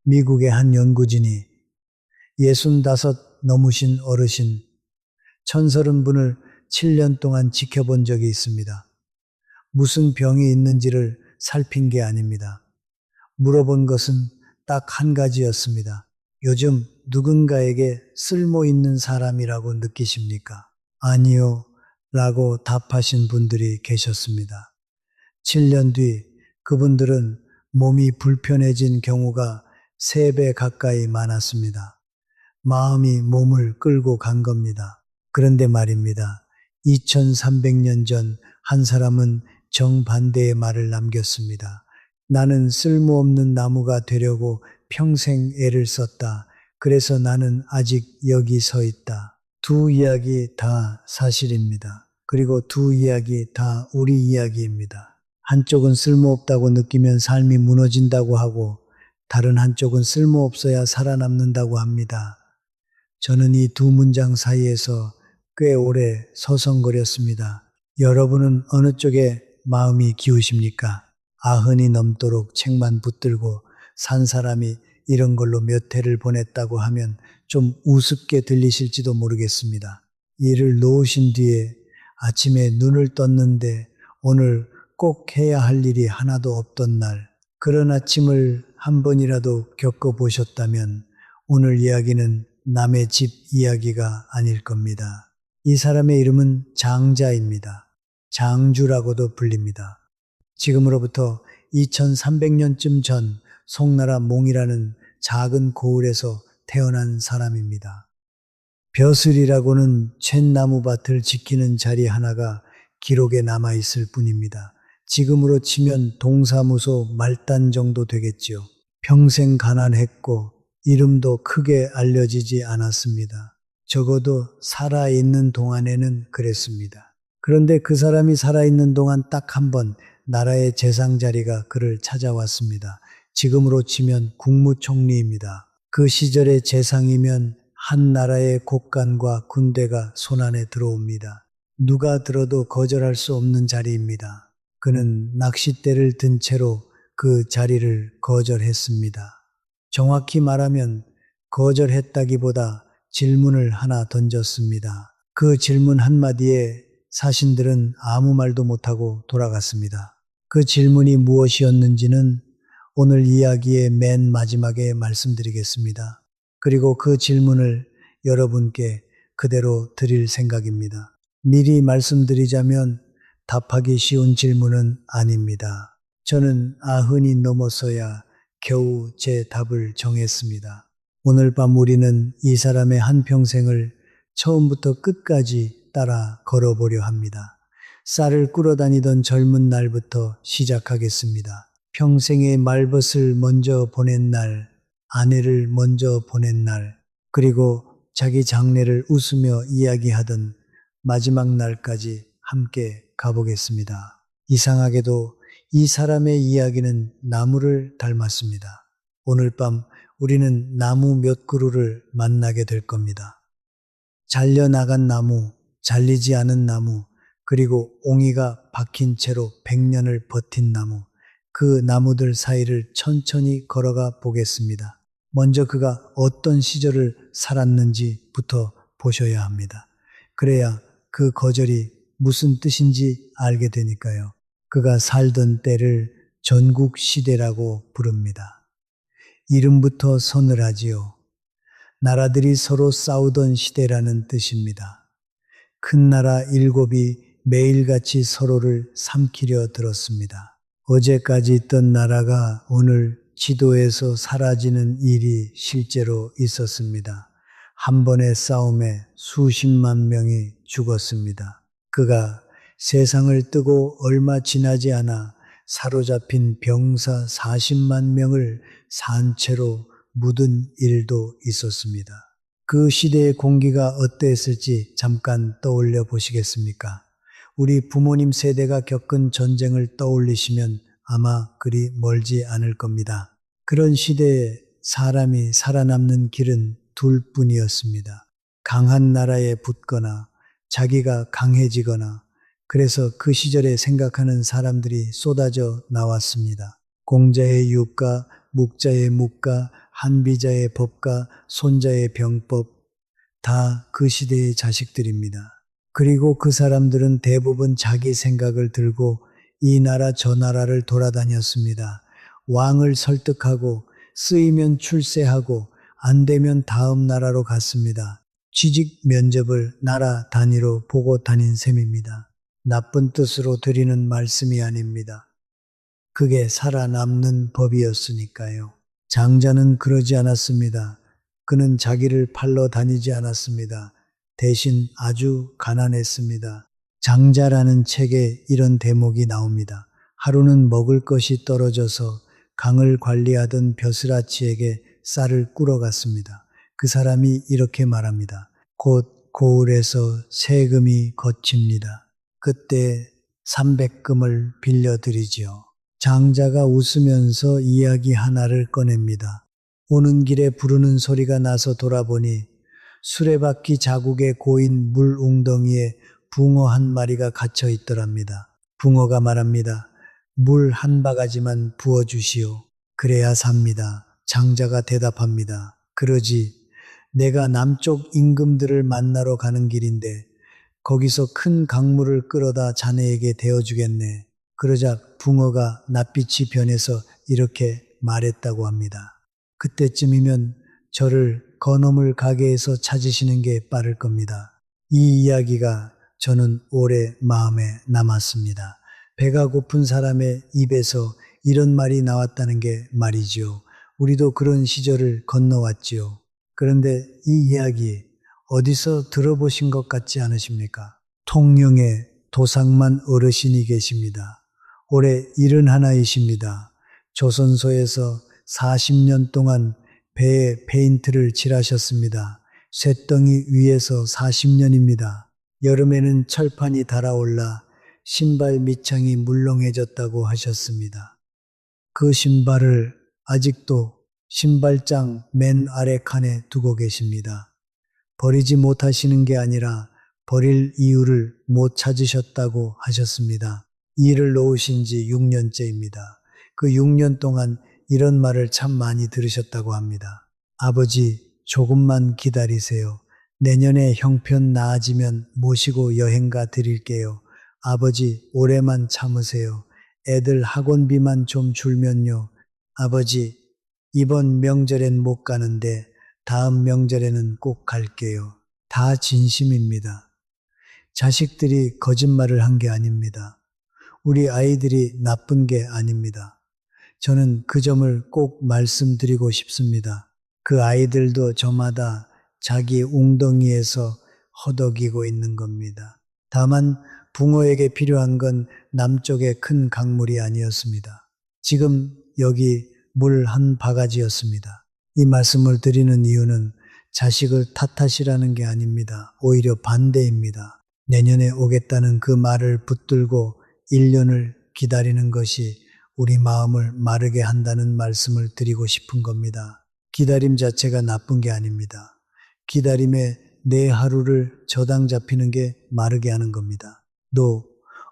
미국의 한 연구진이 65 넘으신 어르신 1,030분을 7년 동안 지켜본 적이 있습니다. 무슨 병이 있는지를 살핀 게 아닙니다. 물어본 것은 딱 한 가지였습니다. 요즘 누군가에게 쓸모 있는 사람이라고 느끼십니까? 아니요. 라고 답하신 분들이 계셨습니다. 7년 뒤 그분들은 몸이 불편해진 경우가 3배 가까이 많았습니다. 마음이 몸을 끌고 간 겁니다. 그런데 말입니다. 2300년 전 한 사람은 정반대의 말을 남겼습니다. 나는 쓸모없는 나무가 되려고 평생 애를 썼다. 그래서 나는 아직 여기 서 있다. 두 이야기 다 사실입니다. 그리고 두 이야기 다 우리 이야기입니다. 한쪽은 쓸모없다고 느끼면 삶이 무너진다고 하고 다른 한쪽은 쓸모없어야 살아남는다고 합니다. 저는 이 두 문장 사이에서 꽤 오래 서성거렸습니다. 여러분은 어느 쪽에 마음이 기우십니까? 90이 넘도록 책만 붙들고 산 사람이 이런 걸로 몇 해를 보냈다고 하면 좀 우습게 들리실지도 모르겠습니다. 일을 놓으신 뒤에 아침에 눈을 떴는데 오늘 꼭 해야 할 일이 하나도 없던 날, 그런 아침을 한 번이라도 겪어보셨다면 오늘 이야기는 남의 집 이야기가 아닐 겁니다. 이 사람의 이름은 장자입니다. 장주라고도 불립니다. 지금으로부터 2300년쯤 전 송나라 몽이라는 작은 고을에서 태어난 사람입니다. 벼슬이라고는 쇳나무밭을 지키는 자리 하나가 기록에 남아있을 뿐입니다. 지금으로 치면 동사무소 말단 정도 되겠지요. 평생 가난했고 이름도 크게 알려지지 않았습니다. 적어도 살아있는 동안에는 그랬습니다. 그런데 그 사람이 살아있는 동안 딱 한 번 나라의 재상 자리가 그를 찾아왔습니다. 지금으로 치면 국무총리입니다. 그 시절의 재상이면 한 나라의 곳간과 군대가 손안에 들어옵니다. 누가 들어도 거절할 수 없는 자리입니다. 그는 낚싯대를 든 채로 그 자리를 거절했습니다. 정확히 말하면 거절했다기보다 질문을 하나 던졌습니다. 그 질문 한마디에 사신들은 아무 말도 못하고 돌아갔습니다. 그 질문이 무엇이었는지는 오늘 이야기의 맨 마지막에 말씀드리겠습니다. 그리고 그 질문을 여러분께 그대로 드릴 생각입니다. 미리 말씀드리자면 답하기 쉬운 질문은 아닙니다. 저는 90이 넘어서야 겨우 제 답을 정했습니다. 오늘 밤 우리는 이 사람의 한평생을 처음부터 끝까지 따라 걸어보려 합니다. 쌀을 꿀어 다니던 젊은 날부터 시작하겠습니다. 평생의 말벗을 먼저 보낸 날, 아내를 먼저 보낸 날, 그리고 자기 장래를 웃으며 이야기하던 마지막 날까지 함께 가보겠습니다. 이상하게도 이 사람의 이야기는 나무를 닮았습니다. 오늘 밤 우리는 나무 몇 그루를 만나게 될 겁니다. 잘려나간 나무, 잘리지 않은 나무, 그리고 옹이가 박힌 채로 100년을 버틴 나무, 그 나무들 사이를 천천히 걸어가 보겠습니다. 먼저 그가 어떤 시절을 살았는지부터 보셔야 합니다. 그래야 그 거절이 무슨 뜻인지 알게 되니까요. 그가 살던 때를 전국시대라고 부릅니다. 이름부터 서늘하지요. 나라들이 서로 싸우던 시대라는 뜻입니다. 큰 나라 7이 매일같이 서로를 삼키려 들었습니다. 어제까지 있던 나라가 오늘 지도에서 사라지는 일이 실제로 있었습니다. 한 번의 싸움에 수십만 명이 죽었습니다. 그가 세상을 뜨고 얼마 지나지 않아 사로잡힌 병사 40만 명을 산채로 묻은 일도 있었습니다. 그 시대의 공기가 어땠을지 잠깐 떠올려 보시겠습니까? 우리 부모님 세대가 겪은 전쟁을 떠올리시면 아마 그리 멀지 않을 겁니다. 그런 시대에 사람이 살아남는 길은 둘뿐이었습니다. 강한 나라에 붙거나 자기가 강해지거나, 그래서 그 시절에 생각하는 사람들이 쏟아져 나왔습니다. 공자의 육가, 묵자의 묵가, 한비자의 법과 손자의 병법, 다 그 시대의 자식들입니다. 그리고 그 사람들은 대부분 자기 생각을 들고 이 나라 저 나라를 돌아다녔습니다. 왕을 설득하고 쓰이면 출세하고 안 되면 다음 나라로 갔습니다. 취직 면접을 나라 단위로 보고 다닌 셈입니다. 나쁜 뜻으로 드리는 말씀이 아닙니다. 그게 살아남는 법이었으니까요. 장자는 그러지 않았습니다. 그는 자기를 팔러 다니지 않았습니다. 대신 아주 가난했습니다. 장자라는 책에 이런 대목이 나옵니다. 하루는 먹을 것이 떨어져서 강을 관리하던 벼슬아치에게 쌀을 꾸러 갔습니다. 그 사람이 이렇게 말합니다. 곧 고을에서 세금이 거칩니다. 그때 300금을 빌려드리지요. 장자가 웃으면서 이야기 하나를 꺼냅니다. 오는 길에 부르는 소리가 나서 돌아보니 수레바퀴 자국에 고인 물 웅덩이에 붕어 한 마리가 갇혀 있더랍니다. 붕어가 말합니다. 물 한 바가지만 부어주시오. 그래야 삽니다. 장자가 대답합니다. 그러지. 내가 남쪽 임금들을 만나러 가는 길인데 거기서 큰 강물을 끌어다 자네에게 대어주겠네. 그러자 붕어가 낯빛이 변해서 이렇게 말했다고 합니다. 그때쯤이면 저를 거너물 가게에서 찾으시는 게 빠를 겁니다. 이 이야기가 저는 오래 마음에 남았습니다. 배가 고픈 사람의 입에서 이런 말이 나왔다는 게 말이지요. 우리도 그런 시절을 건너왔지요. 그런데 이 이야기 어디서 들어보신 것 같지 않으십니까? 통영에 도상만 어르신이 계십니다. 올해 71이십니다. 조선소에서 40년 동안 배에 페인트를 칠하셨습니다. 쇳덩이 위에서 40년입니다. 여름에는 철판이 달아올라 신발 밑창이 물렁해졌다고 하셨습니다. 그 신발을 아직도 신발장 맨 아래 칸에 두고 계십니다. 버리지 못하시는 게 아니라 버릴 이유를 못 찾으셨다고 하셨습니다. 일을 놓으신 지 6년째입니다. 그 6년 동안 이런 말을 참 많이 들으셨다고 합니다. 아버지, 조금만 기다리세요. 내년에 형편 나아지면 모시고 여행가 드릴게요. 아버지, 올해만 참으세요. 애들 학원비만 좀 줄면요. 아버지, 이번 명절엔 못 가는데 다음 명절에는 꼭 갈게요. 다 진심입니다. 자식들이 거짓말을 한 게 아닙니다. 우리 아이들이 나쁜 게 아닙니다. 저는 그 점을 꼭 말씀드리고 싶습니다. 그 아이들도 저마다 자기 웅덩이에서 허덕이고 있는 겁니다. 다만 붕어에게 필요한 건 남쪽의 큰 강물이 아니었습니다. 지금 여기 물 한 바가지였습니다. 이 말씀을 드리는 이유는 자식을 탓하시라는 게 아닙니다. 오히려 반대입니다. 내년에 오겠다는 그 말을 붙들고 1년을 기다리는 것이 우리 마음을 마르게 한다는 말씀을 드리고 싶은 겁니다. 기다림 자체가 나쁜 게 아닙니다. 기다림에 내 하루를 저당 잡히는 게 마르게 하는 겁니다. 또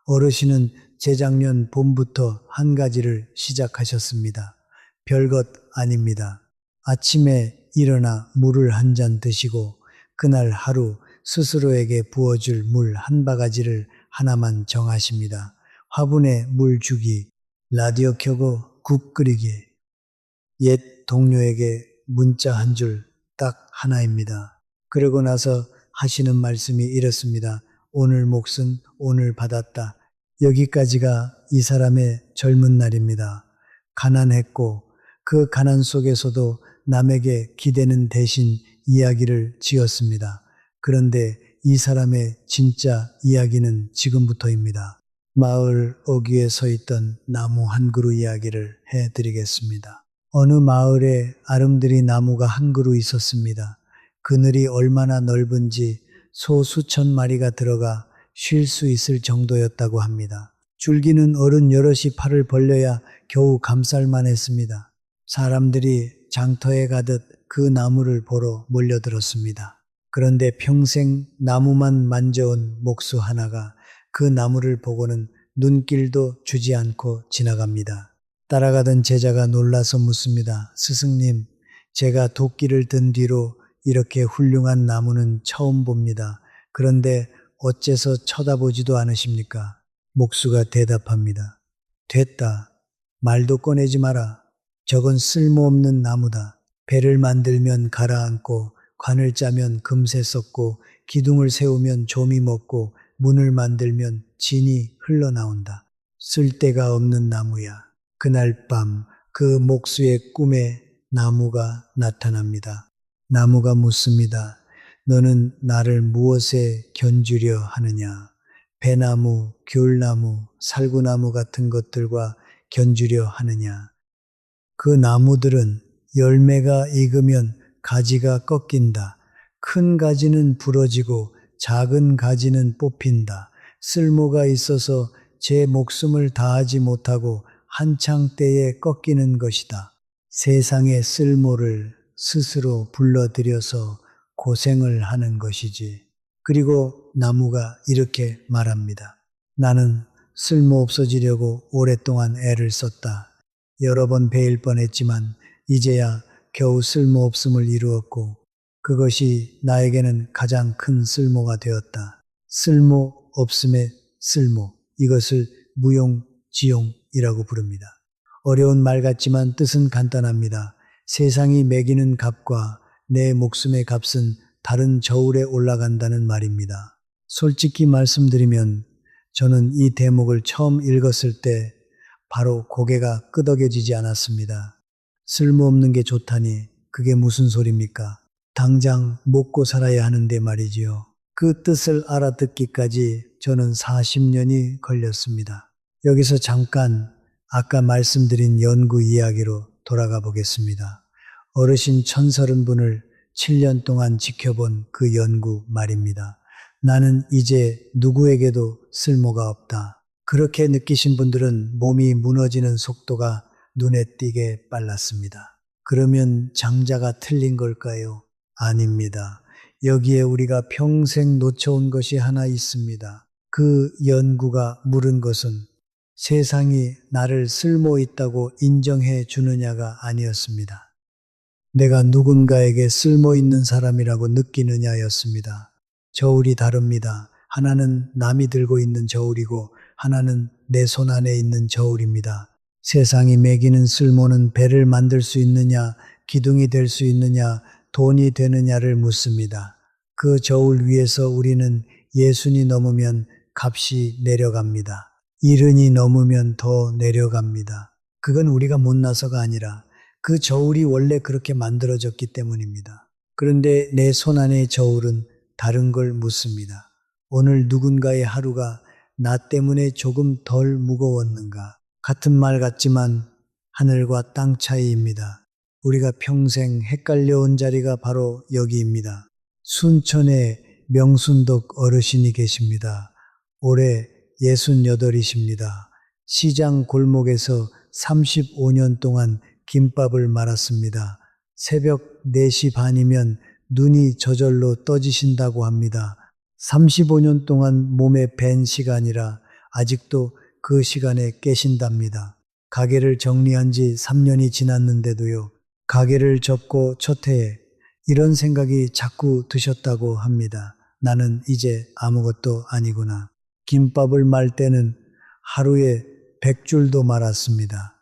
어르신은 재작년 봄부터 한 가지를 시작하셨습니다. 별것 아닙니다. 아침에 일어나 물을 한 잔 드시고 그날 하루 스스로에게 부어줄 물 한 바가지를 하나만 정하십니다. 화분에 물 주기, 라디오 켜고 국 끓이기, 옛 동료에게 문자 한 줄 딱 하나입니다. 그러고 나서 하시는 말씀이 이렇습니다. 오늘 몫은 오늘 받았다. 여기까지가 이 사람의 젊은 날입니다. 가난했고 그 가난 속에서도 남에게 기대는 대신 이야기를 지었습니다. 그런데 이 사람의 진짜 이야기는 지금부터입니다. 마을 어귀에 서 있던 나무 한 그루 이야기를 해드리겠습니다. 어느 마을에 아름드리 나무가 한 그루 있었습니다. 그늘이 얼마나 넓은지 소 수천 마리가 들어가 쉴 수 있을 정도였다고 합니다. 줄기는 어른 여럿이 팔을 벌려야 겨우 감쌀만 했습니다. 사람들이 장터에 가듯 그 나무를 보러 몰려들었습니다. 그런데 평생 나무만 만져온 목수 하나가 그 나무를 보고는 눈길도 주지 않고 지나갑니다. 따라가던 제자가 놀라서 묻습니다. 스승님, 제가 도끼를 든 뒤로 이렇게 훌륭한 나무는 처음 봅니다. 그런데 어째서 쳐다보지도 않으십니까? 목수가 대답합니다. 됐다. 말도 꺼내지 마라. 저건 쓸모없는 나무다. 배를 만들면 가라앉고, 관을 짜면 금세 썩고, 기둥을 세우면 좀이 먹고, 문을 만들면 진이 흘러나온다. 쓸데가 없는 나무야. 그날 밤 그 목수의 꿈에 나무가 나타납니다. 나무가 묻습니다. 너는 나를 무엇에 견주려 하느냐? 배나무, 귤나무, 살구나무 같은 것들과 견주려 하느냐? 그 나무들은 열매가 익으면 가지가 꺾인다. 큰 가지는 부러지고 작은 가지는 뽑힌다. 쓸모가 있어서 제 목숨을 다하지 못하고 한창 때에 꺾이는 것이다. 세상의 쓸모를 스스로 불러들여서 고생을 하는 것이지. 그리고 나무가 이렇게 말합니다. 나는 쓸모 없어지려고 오랫동안 애를 썼다. 여러 번 베일 뻔했지만 이제야 겨우 쓸모 없음을 이루었고 그것이 나에게는 가장 큰 쓸모가 되었다. 쓸모 없음의 쓸모. 이것을 무용지용이라고 부릅니다. 어려운 말 같지만 뜻은 간단합니다. 세상이 매기는 값과 내 목숨의 값은 다른 저울에 올라간다는 말입니다. 솔직히 말씀드리면 저는 이 대목을 처음 읽었을 때 바로 고개가 끄덕여지지 않았습니다. 쓸모없는 게 좋다니 그게 무슨 소리입니까? 당장 먹고 살아야 하는데 말이지요. 그 뜻을 알아듣기까지 저는 40년이 걸렸습니다. 여기서 잠깐 아까 말씀드린 연구 이야기로 돌아가 보겠습니다. 어르신 1030분을 7년 동안 지켜본 그 연구 말입니다. 나는 이제 누구에게도 쓸모가 없다. 그렇게 느끼신 분들은 몸이 무너지는 속도가 눈에 띄게 빨랐습니다. 그러면 장자가 틀린 걸까요? 아닙니다. 여기에 우리가 평생 놓쳐온 것이 하나 있습니다. 그 연구가 물은 것은 세상이 나를 쓸모 있다고 인정해 주느냐가 아니었습니다. 내가 누군가에게 쓸모 있는 사람이라고 느끼느냐였습니다. 저울이 다릅니다. 하나는 남이 들고 있는 저울이고 하나는 내 손 안에 있는 저울입니다. 세상이 매기는 쓸모는 배를 만들 수 있느냐, 기둥이 될 수 있느냐, 돈이 되느냐를 묻습니다. 그 저울 위에서 우리는 예순이 넘으면 값이 내려갑니다. 일흔이 넘으면 더 내려갑니다. 그건 우리가 못나서가 아니라 그 저울이 원래 그렇게 만들어졌기 때문입니다. 그런데 내 손 안의 저울은 다른 걸 묻습니다. 오늘 누군가의 하루가 나 때문에 조금 덜 무거웠는가? 같은 말 같지만 하늘과 땅 차이입니다. 우리가 평생 헷갈려 온 자리가 바로 여기입니다. 순천에 명순덕 어르신이 계십니다. 올해 68이십니다. 시장 골목에서 35년 동안 김밥을 말았습니다. 새벽 4시 반이면 눈이 저절로 떠지신다고 합니다. 35년 동안 몸에 밴 시간이라 아직도 그 시간에 깨신답니다. 가게를 정리한 지 3년이 지났는데도요. 가게를 접고 첫 해에 이런 생각이 자꾸 드셨다고 합니다. 나는 이제 아무것도 아니구나. 김밥을 말 때는 하루에 100줄도 말았습니다.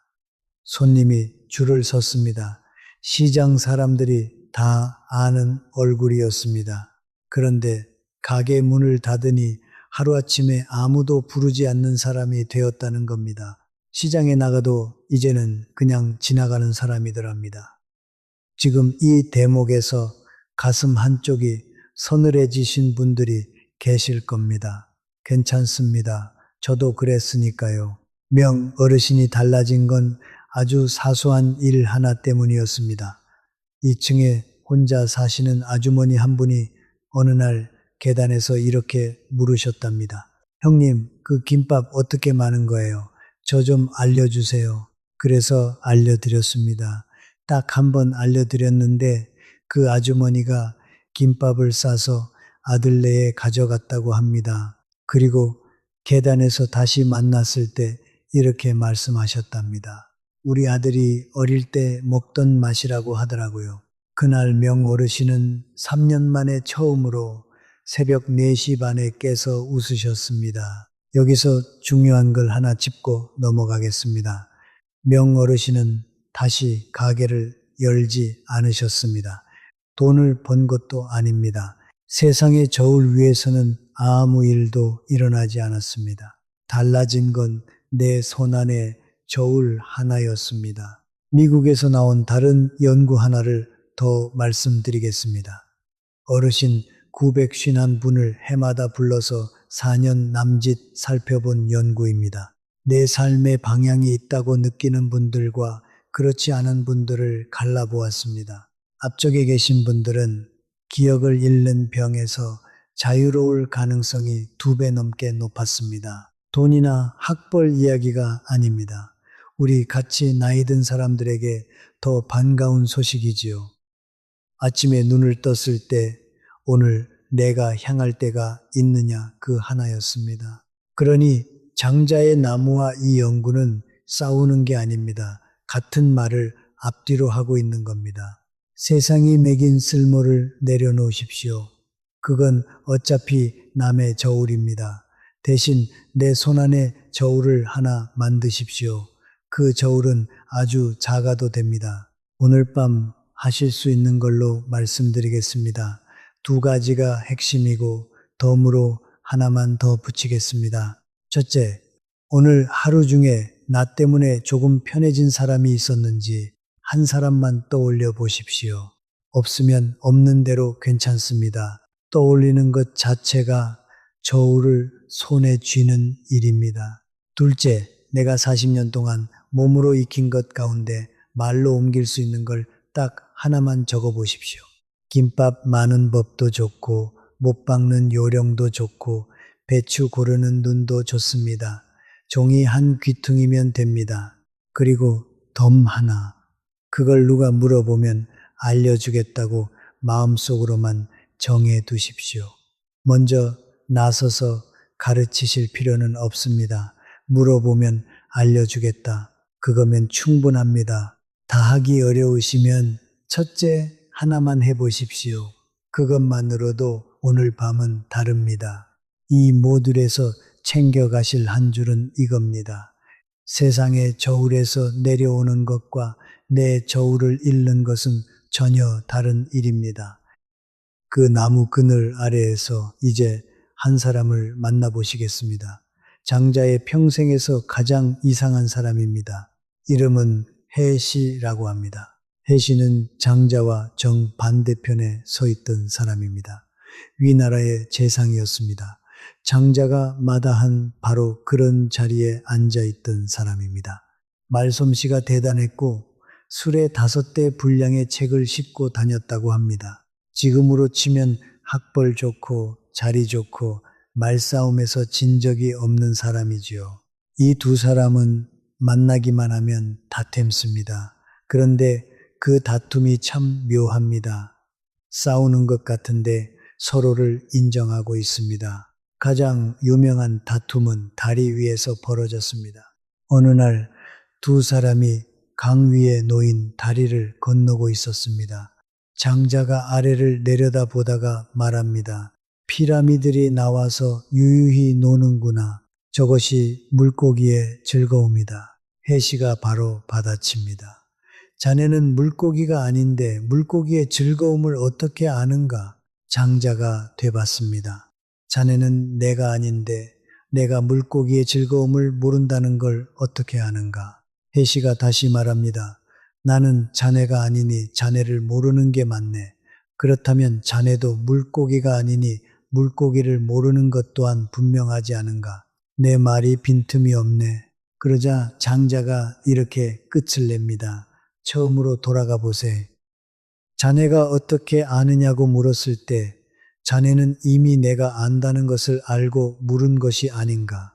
손님이 줄을 섰습니다. 시장 사람들이 다 아는 얼굴이었습니다. 그런데 가게 문을 닫으니 하루아침에 아무도 부르지 않는 사람이 되었다는 겁니다. 시장에 나가도 이제는 그냥 지나가는 사람이더랍니다. 지금 이 대목에서 가슴 한쪽이 서늘해지신 분들이 계실 겁니다. 괜찮습니다. 저도 그랬으니까요. 명 어르신이 달라진 건 아주 사소한 일 하나 때문이었습니다. 2층에 혼자 사시는 아주머니 한 분이 어느 날 계단에서 이렇게 물으셨답니다. 형님, 그 김밥 어떻게 마는 거예요? 저 좀 알려주세요. 그래서 알려드렸습니다. 딱 한 번 알려드렸는데 그 아주머니가 김밥을 싸서 아들네에 가져갔다고 합니다. 그리고 계단에서 다시 만났을 때 이렇게 말씀하셨답니다. 우리 아들이 어릴 때 먹던 맛이라고 하더라고요. 그날 명어르신은 3년 만에 처음으로 새벽 4시 반에 깨서 웃으셨습니다. 여기서 중요한 걸 하나 짚고 넘어가겠습니다. 명어르신은 다시 가게를 열지 않으셨습니다. 돈을 번 것도 아닙니다. 세상의 저울 위에서는 아무 일도 일어나지 않았습니다. 달라진 건 내 손안의 저울 하나였습니다. 미국에서 나온 다른 연구 하나를 더 말씀드리겠습니다. 어르신 951분을 해마다 불러서 4년 남짓 살펴본 연구입니다. 내 삶의 방향이 있다고 느끼는 분들과 그렇지 않은 분들을 갈라보았습니다. 앞쪽에 계신 분들은 기억을 잃는 병에서 자유로울 가능성이 2배 넘게 높았습니다. 돈이나 학벌 이야기가 아닙니다. 우리 같이 나이 든 사람들에게 더 반가운 소식이지요. 아침에 눈을 떴을 때 오늘 내가 향할 때가 있느냐 그 하나였습니다. 그러니 장자의 나무와 이 연구는 싸우는 게 아닙니다. 같은 말을 앞뒤로 하고 있는 겁니다. 세상이 매긴 쓸모를 내려놓으십시오. 그건 어차피 남의 저울입니다. 대신 내 손안에 저울을 하나 만드십시오. 그 저울은 아주 작아도 됩니다. 오늘 밤 하실 수 있는 걸로 말씀드리겠습니다. 2가지가 핵심이고 덤으로 하나만 더 붙이겠습니다. 첫째, 오늘 하루 중에 나 때문에 조금 편해진 사람이 있었는지 한 사람만 떠올려 보십시오. 없으면 없는 대로 괜찮습니다. 떠올리는 것 자체가 저울을 손에 쥐는 일입니다. 둘째, 내가 40년 동안 몸으로 익힌 것 가운데 말로 옮길 수 있는 걸 딱 하나만 적어 보십시오. 김밥 마는 법도 좋고 못 박는 요령도 좋고 배추 고르는 눈도 좋습니다. 종이 한 귀퉁이면 됩니다. 그리고 덤 하나. 그걸 누가 물어보면 알려주겠다고 마음속으로만 정해 두십시오. 먼저 나서서 가르치실 필요는 없습니다. 물어보면 알려주겠다. 그거면 충분합니다. 다 하기 어려우시면 첫째 하나만 해보십시오. 그것만으로도 오늘 밤은 다릅니다. 이 모듈에서 챙겨가실 한 줄은 이겁니다. 세상의 저울에서 내려오는 것과 내 저울을 잃는 것은 전혀 다른 일입니다. 그 나무 그늘 아래에서 이제 한 사람을 만나보시겠습니다. 장자의 평생에서 가장 이상한 사람입니다. 이름은 해시라고 합니다. 해시는 장자와 정반대편에 서 있던 사람입니다. 위나라의 재상이었습니다. 장자가 마다한 바로 그런 자리에 앉아 있던 사람입니다. 말솜씨가 대단했고 술에 5대 분량의 책을 싣고 다녔다고 합니다. 지금으로 치면 학벌 좋고 자리 좋고 말싸움에서 진 적이 없는 사람이지요. 이 2사람은 만나기만 하면 다퉜습니다. 그런데 그 다툼이 참 묘합니다. 싸우는 것 같은데 서로를 인정하고 있습니다. 가장 유명한 다툼은 다리 위에서 벌어졌습니다. 어느 날 2사람이 강 위에 놓인 다리를 건너고 있었습니다. 장자가 아래를 내려다보다가 말합니다. 피라미들이 나와서 유유히 노는구나. 저것이 물고기의 즐거움이다. 해시가 바로 받아칩니다. 자네는 물고기가 아닌데 물고기의 즐거움을 어떻게 아는가? 장자가 되받습니다. 자네는 내가 아닌데 내가 물고기의 즐거움을 모른다는 걸 어떻게 아는가? 해시가 다시 말합니다. 나는 자네가 아니니 자네를 모르는 게 맞네. 그렇다면 자네도 물고기가 아니니 물고기를 모르는 것 또한 분명하지 않은가? 내 말이 빈틈이 없네. 그러자 장자가 이렇게 끝을 냅니다. 처음으로 돌아가 보세. 자네가 어떻게 아느냐고 물었을 때 자네는 이미 내가 안다는 것을 알고 물은 것이 아닌가.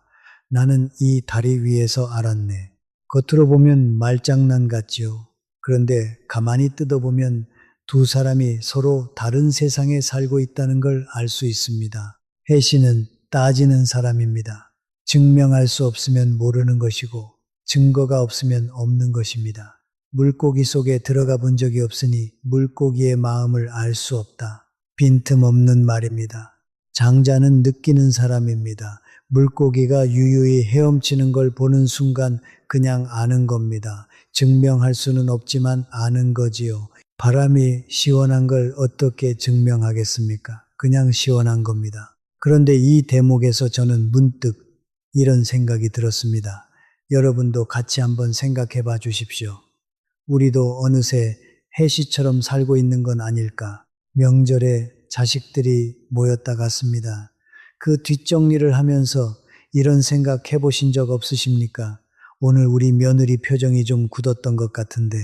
나는 이 다리 위에서 알았네. 겉으로 보면 말장난 같지요. 그런데 가만히 뜯어보면 2사람이 서로 다른 세상에 살고 있다는 걸 알 수 있습니다. 해시는 따지는 사람입니다. 증명할 수 없으면 모르는 것이고 증거가 없으면 없는 것입니다. 물고기 속에 들어가 본 적이 없으니 물고기의 마음을 알 수 없다. 빈틈없는 말입니다. 장자는 느끼는 사람입니다. 물고기가 유유히 헤엄치는 걸 보는 순간 그냥 아는 겁니다. 증명할 수는 없지만 아는 거지요. 바람이 시원한 걸 어떻게 증명하겠습니까? 그냥 시원한 겁니다. 그런데 이 대목에서 저는 문득 이런 생각이 들었습니다. 여러분도 같이 한번 생각해 봐 주십시오. 우리도 어느새 해시처럼 살고 있는 건 아닐까? 명절에 자식들이 모였다 갔습니다. 그 뒷정리를 하면서 이런 생각 해보신 적 없으십니까? 오늘 우리 며느리 표정이 좀 굳었던 것 같은데,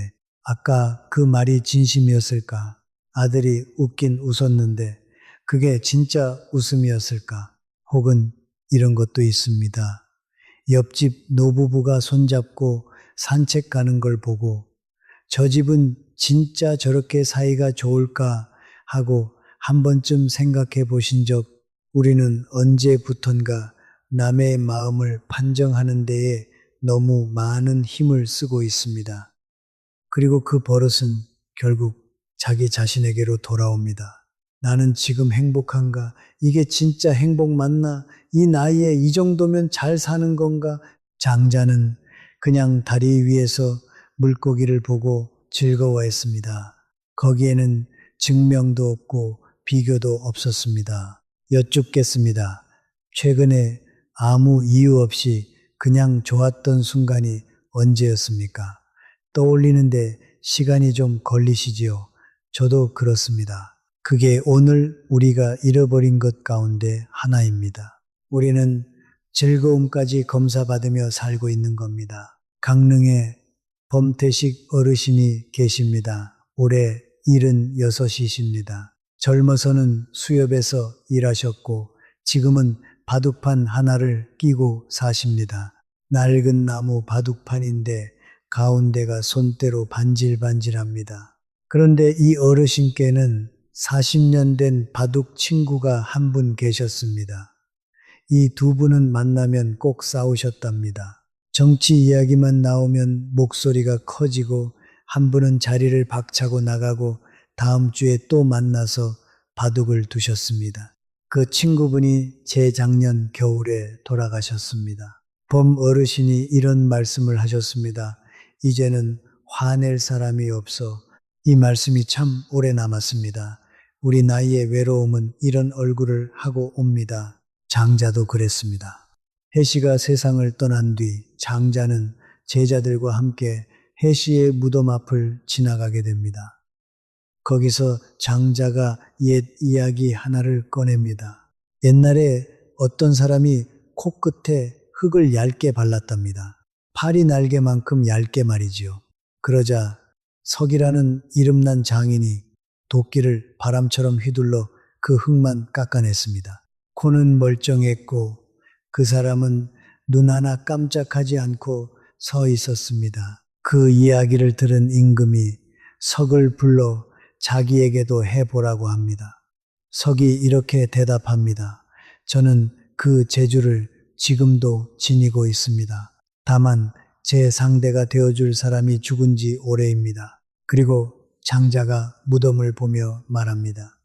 아까 그 말이 진심이었을까? 아들이 웃긴 웃었는데, 그게 진짜 웃음이었을까? 혹은 이런 것도 있습니다. 옆집 노부부가 손잡고 산책 가는 걸 보고 저 집은 진짜 저렇게 사이가 좋을까 하고 한 번쯤 생각해 보신 적 우리는 언제부턴가 남의 마음을 판정하는 데에 너무 많은 힘을 쓰고 있습니다. 그리고 그 버릇은 결국 자기 자신에게로 돌아옵니다. 나는 지금 행복한가? 이게 진짜 행복 맞나? 이 나이에 이 정도면 잘 사는 건가? 장자는 그냥 다리 위에서 물고기를 보고 즐거워했습니다. 거기에는 증명도 없고 비교도 없었습니다. 여쭙겠습니다. 최근에 아무 이유 없이 그냥 좋았던 순간이 언제였습니까? 떠올리는데 시간이 좀 걸리시지요. 저도 그렇습니다. 그게 오늘 우리가 잃어버린 것 가운데 하나입니다. 우리는 즐거움까지 검사받으며 살고 있는 겁니다. 강릉에 범태식 어르신이 계십니다. 올해 76이십니다. 젊어서는 수협에서 일하셨고 지금은 바둑판 하나를 끼고 사십니다. 낡은 나무 바둑판인데 가운데가 손때로 반질반질합니다. 그런데 이 어르신께는 40년 된 바둑 친구가 한 분 계셨습니다. 이 두 분은 만나면 꼭 싸우셨답니다. 정치 이야기만 나오면 목소리가 커지고 한 분은 자리를 박차고 나가고 다음 주에 또 만나서 바둑을 두셨습니다. 그 친구분이 재작년 겨울에 돌아가셨습니다. 범 어르신이 이런 말씀을 하셨습니다. 이제는 화낼 사람이 없어. 이 말씀이 참 오래 남았습니다. 우리 나이의 외로움은 이런 얼굴을 하고 옵니다. 장자도 그랬습니다. 해시가 세상을 떠난 뒤 장자는 제자들과 함께 해시의 무덤 앞을 지나가게 됩니다. 거기서 장자가 옛 이야기 하나를 꺼냅니다. 옛날에 어떤 사람이 코끝에 흙을 얇게 발랐답니다. 파리 날개만큼 얇게 말이지요. 그러자 석이라는 이름난 장인이 도끼를 바람처럼 휘둘러 그 흙만 깎아냈습니다. 코는 멀쩡했고 그 사람은 눈 하나 깜짝하지 않고 서 있었습니다. 그 이야기를 들은 임금이 석을 불러 자기에게도 해보라고 합니다. 석이 이렇게 대답합니다. 저는 그 재주를 지금도 지니고 있습니다. 다만 제 상대가 되어줄 사람이 죽은 지 오래입니다. 그리고 장자가 무덤을 보며 말합니다.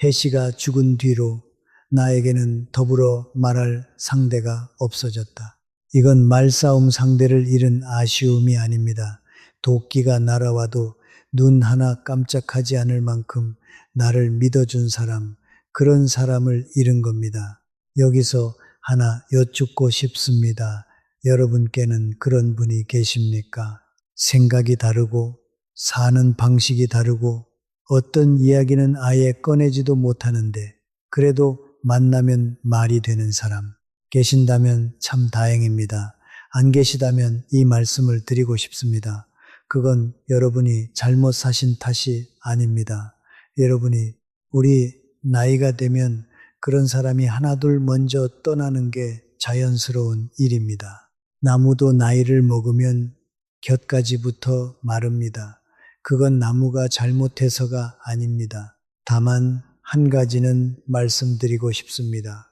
해시가 죽은 뒤로 나에게는 더불어 말할 상대가 없어졌다. 이건 말싸움 상대를 잃은 아쉬움이 아닙니다. 도끼가 날아와도 눈 하나 깜짝하지 않을 만큼 나를 믿어준 사람, 그런 사람을 잃은 겁니다. 여기서 하나 여쭙고 싶습니다. 여러분께는 그런 분이 계십니까? 생각이 다르고 사는 방식이 다르고 어떤 이야기는 아예 꺼내지도 못하는데 그래도 만나면 말이 되는 사람 계신다면 참 다행입니다. 안 계시다면 이 말씀을 드리고 싶습니다. 그건 여러분이 잘못 사신 탓이 아닙니다. 여러분이 우리 나이가 되면 그런 사람이 하나둘 먼저 떠나는 게 자연스러운 일입니다. 나무도 나이를 먹으면 곁가지부터 마릅니다. 그건 나무가 잘못해서가 아닙니다. 다만 한 가지는 말씀드리고 싶습니다.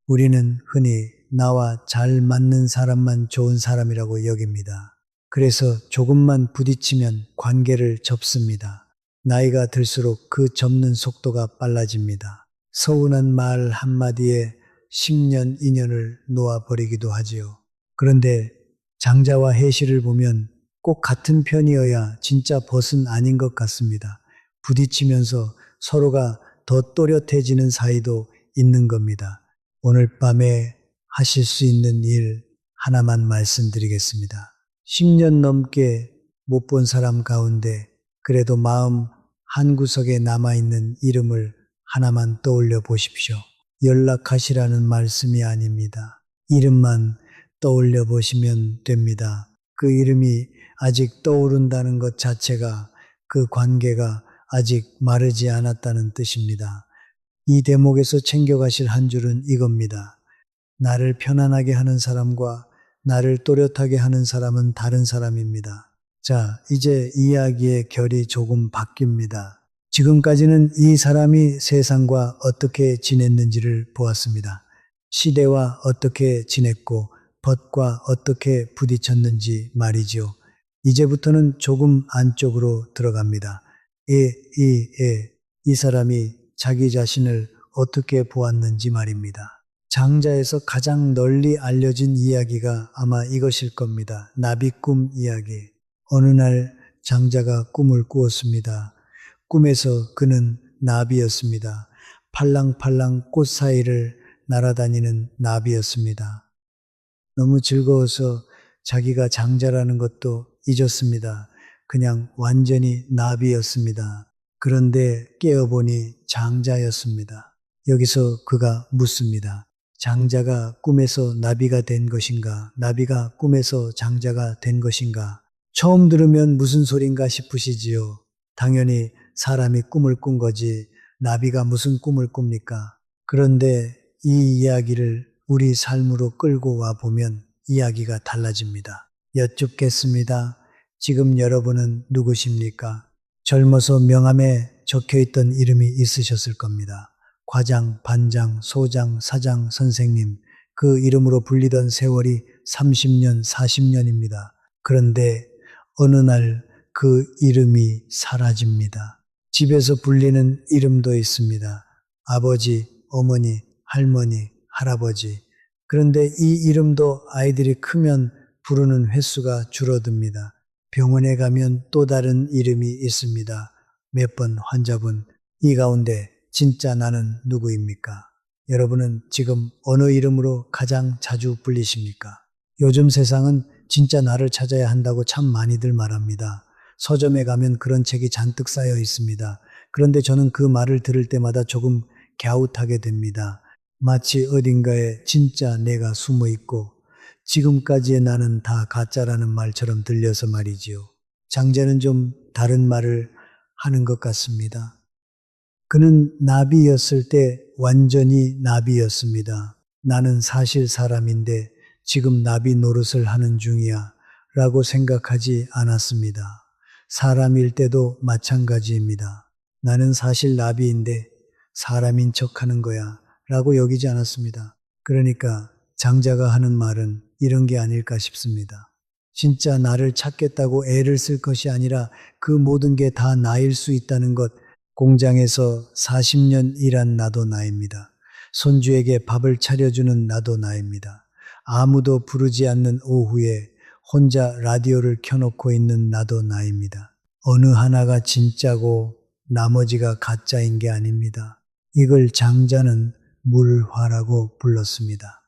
우리는 흔히 나와 잘 맞는 사람만 좋은 사람이라고 여깁니다. 그래서 조금만 부딪히면 관계를 접습니다. 나이가 들수록 그 접는 속도가 빨라집니다. 서운한 말 한마디에 10년, 2년을 놓아버리기도 하지요. 그런데 장자와 해시를 보면 꼭 같은 편이어야 진짜 벗은 아닌 것 같습니다. 부딪히면서 서로가 더 또렷해지는 사이도 있는 겁니다. 오늘 밤에 하실 수 있는 일 하나만 말씀드리겠습니다. 10년 넘게 못 본 사람 가운데 그래도 마음 한구석에 남아있는 이름을 하나만 떠올려 보십시오. 연락하시라는 말씀이 아닙니다. 이름만 떠올려 보시면 됩니다. 그 이름이 아직 떠오른다는 것 자체가 그 관계가 아직 마르지 않았다는 뜻입니다. 이 대목에서 챙겨가실 한 줄은 이겁니다. 나를 편안하게 하는 사람과 나를 또렷하게 하는 사람은 다른 사람입니다. 자, 이제 이야기의 결이 조금 바뀝니다. 지금까지는 이 사람이 세상과 어떻게 지냈는지를 보았습니다. 시대와 어떻게 지냈고 벗과 어떻게 부딪혔는지 말이지요. 이제부터는 조금 안쪽으로 들어갑니다. 이 사람이 자기 자신을 어떻게 보았는지 말입니다. 장자에서 가장 널리 알려진 이야기가 아마 이것일 겁니다. 나비꿈 이야기. 어느 날 장자가 꿈을 꾸었습니다. 꿈에서 그는 나비였습니다. 팔랑팔랑 꽃 사이를 날아다니는 나비였습니다. 너무 즐거워서 자기가 장자라는 것도 잊었습니다. 그냥 완전히 나비였습니다. 그런데 깨어보니 장자였습니다. 여기서 그가 묻습니다. 장자가 꿈에서 나비가 된 것인가? 나비가 꿈에서 장자가 된 것인가? 처음 들으면 무슨 소린가 싶으시지요. 당연히 사람이 꿈을 꾼 거지 나비가 무슨 꿈을 꿉니까? 그런데 이 이야기를 우리 삶으로 끌고 와 보면 이야기가 달라집니다. 여쭙겠습니다. 지금 여러분은 누구십니까? 젊어서 명함에 적혀있던 이름이 있으셨을 겁니다. 과장, 반장, 소장, 사장, 선생님, 그 이름으로 불리던 세월이 30년, 40년입니다. 그런데 어느 날 그 이름이 사라집니다. 집에서 불리는 이름도 있습니다. 아버지, 어머니, 할머니, 할아버지. 그런데 이 이름도 아이들이 크면 부르는 횟수가 줄어듭니다. 병원에 가면 또 다른 이름이 있습니다. 몇 번 환자분, 이 가운데 진짜 나는 누구입니까? 여러분은 지금 어느 이름으로 가장 자주 불리십니까? 요즘 세상은 진짜 나를 찾아야 한다고 참 많이들 말합니다. 서점에 가면 그런 책이 잔뜩 쌓여 있습니다. 그런데 저는 그 말을 들을 때마다 조금 갸웃하게 됩니다. 마치 어딘가에 진짜 내가 숨어 있고 지금까지의 나는 다 가짜라는 말처럼 들려서 말이지요. 장자는 좀 다른 말을 하는 것 같습니다. 그는 나비였을 때 완전히 나비였습니다. 나는 사실 사람인데 지금 나비 노릇을 하는 중이야 라고 생각하지 않았습니다. 사람일 때도 마찬가지입니다. 나는 사실 나비인데 사람인 척 하는 거야 라고 여기지 않았습니다. 그러니까 장자가 하는 말은 이런 게 아닐까 싶습니다. 진짜 나를 찾겠다고 애를 쓸 것이 아니라 그 모든 게 다 나일 수 있다는 것. 공장에서 40년 일한 나도 나입니다. 손주에게 밥을 차려주는 나도 나입니다. 아무도 부르지 않는 오후에 혼자 라디오를 켜놓고 있는 나도 나입니다. 어느 하나가 진짜고 나머지가 가짜인 게 아닙니다. 이걸 장자는 물화라고 불렀습니다.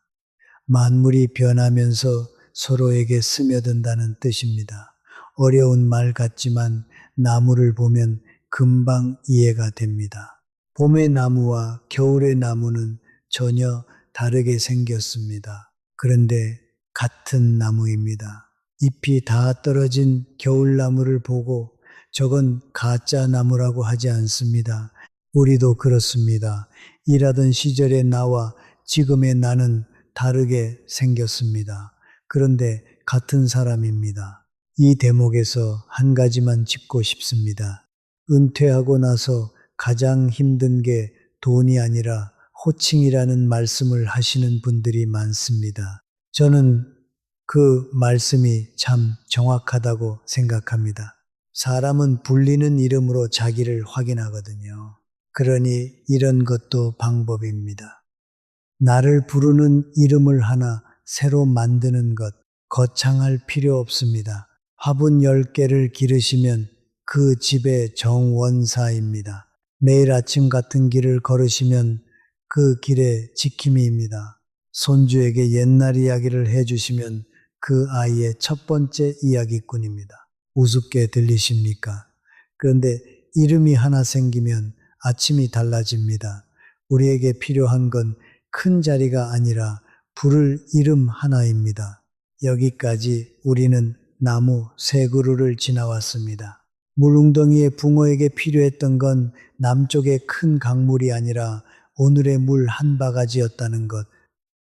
만물이 변하면서 서로에게 스며든다는 뜻입니다. 어려운 말 같지만 나무를 보면 금방 이해가 됩니다. 봄의 나무와 겨울의 나무는 전혀 다르게 생겼습니다. 그런데 같은 나무입니다. 잎이 다 떨어진 겨울나무를 보고 저건 가짜 나무라고 하지 않습니다. 우리도 그렇습니다. 일하던 시절의 나와 지금의 나는 다르게 생겼습니다. 그런데 같은 사람입니다. 이 대목에서 한 가지만 짚고 싶습니다. 은퇴하고 나서 가장 힘든 게 돈이 아니라 호칭이라는 말씀을 하시는 분들이 많습니다. 저는 그 말씀이 참 정확하다고 생각합니다. 사람은 불리는 이름으로 자기를 확인하거든요. 그러니 이런 것도 방법입니다. 나를 부르는 이름을 하나 새로 만드는 것, 거창할 필요 없습니다. 화분 10개를 기르시면 그 집의 정원사입니다. 매일 아침 같은 길을 걸으시면 그 길의 지킴이입니다. 손주에게 옛날 이야기를 해주시면 그 아이의 첫 번째 이야기꾼입니다. 우습게 들리십니까? 그런데 이름이 하나 생기면 아침이 달라집니다. 우리에게 필요한 건 큰 자리가 아니라 부를 이름 하나입니다. 여기까지 우리는 나무 세 그루를 지나왔습니다. 물웅덩이의 붕어에게 필요했던 건 남쪽의 큰 강물이 아니라 오늘의 물 한 바가지였다는 것.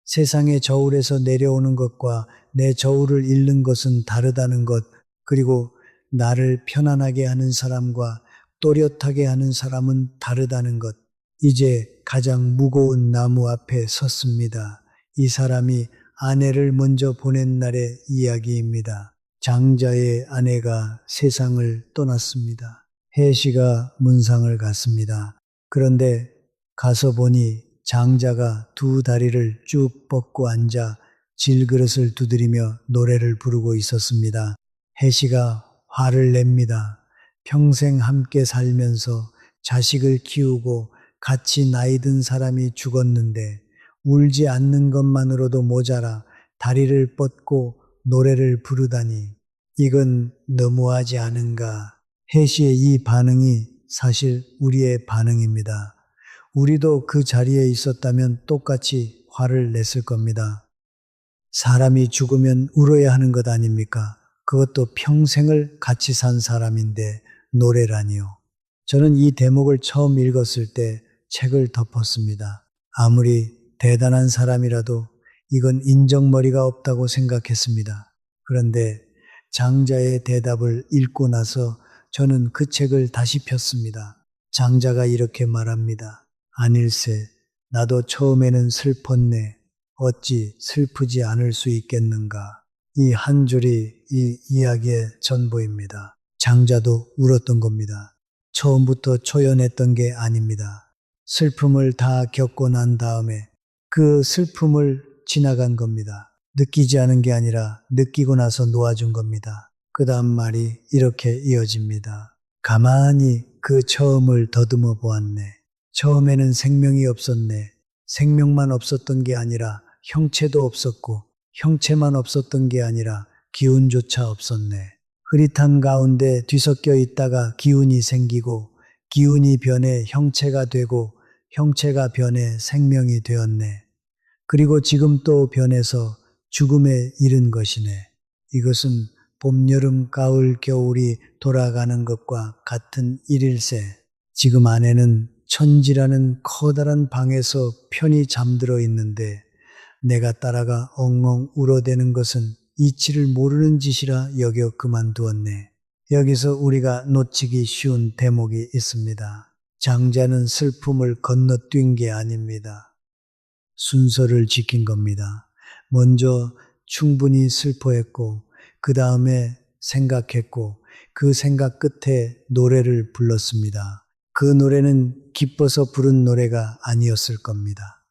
세상의 저울에서 내려오는 것과 내 저울을 잃는 것은 다르다는 것. 그리고 나를 편안하게 하는 사람과 또렷하게 하는 사람은 다르다는 것. 이제 가장 무거운 나무 앞에 섰습니다. 이 사람이 아내를 먼저 보낸 날의 이야기입니다. 장자의 아내가 세상을 떠났습니다. 해시가 문상을 갔습니다. 그런데 가서 보니 장자가 두 다리를 쭉 뻗고 앉아 질그릇을 두드리며 노래를 부르고 있었습니다. 해시가 화를 냅니다. 평생 함께 살면서 자식을 키우고 같이 나이 든 사람이 죽었는데 울지 않는 것만으로도 모자라 다리를 뻗고 노래를 부르다니 이건 너무하지 않은가. 해시의 이 반응이 사실 우리의 반응입니다. 우리도 그 자리에 있었다면 똑같이 화를 냈을 겁니다. 사람이 죽으면 울어야 하는 것 아닙니까? 그것도 평생을 같이 산 사람인데 노래라니요. 저는 이 대목을 처음 읽었을 때 책을 덮었습니다. 아무리 대단한 사람이라도 이건 인정머리가 없다고 생각했습니다. 그런데 장자의 대답을 읽고 나서 저는 그 책을 다시 폈습니다. 장자가 이렇게 말합니다. 아닐세, 나도 처음에는 슬펐네. 어찌 슬프지 않을 수 있겠는가. 이 한 줄이 이 이야기의 전부입니다. 장자도 울었던 겁니다. 처음부터 초연했던 게 아닙니다. 슬픔을 다 겪고 난 다음에 그 슬픔을 지나간 겁니다. 느끼지 않은 게 아니라 느끼고 나서 놓아준 겁니다. 그 다음 말이 이렇게 이어집니다. 가만히 그 처음을 더듬어 보았네. 처음에는 생명이 없었네. 생명만 없었던 게 아니라 형체도 없었고 형체만 없었던 게 아니라 기운조차 없었네. 흐릿한 가운데 뒤섞여 있다가 기운이 생기고 기운이 변해 형체가 되고 형체가 변해 생명이 되었네. 그리고 지금 또 변해서 죽음에 이른 것이네. 이것은 봄, 여름, 가을, 겨울이 돌아가는 것과 같은 일일세. 지금 아내는 천지라는 커다란 방에서 편히 잠들어 있는데 내가 따라가 엉엉 울어대는 것은 이치를 모르는 짓이라 여겨 그만두었네. 여기서 우리가 놓치기 쉬운 대목이 있습니다. 장자는 슬픔을 건너뛴 게 아닙니다. 순서를 지킨 겁니다. 먼저 충분히 슬퍼했고 그 다음에 생각했고 그 생각 끝에 노래를 불렀습니다. 그 노래는 기뻐서 부른 노래가 아니었을 겁니다.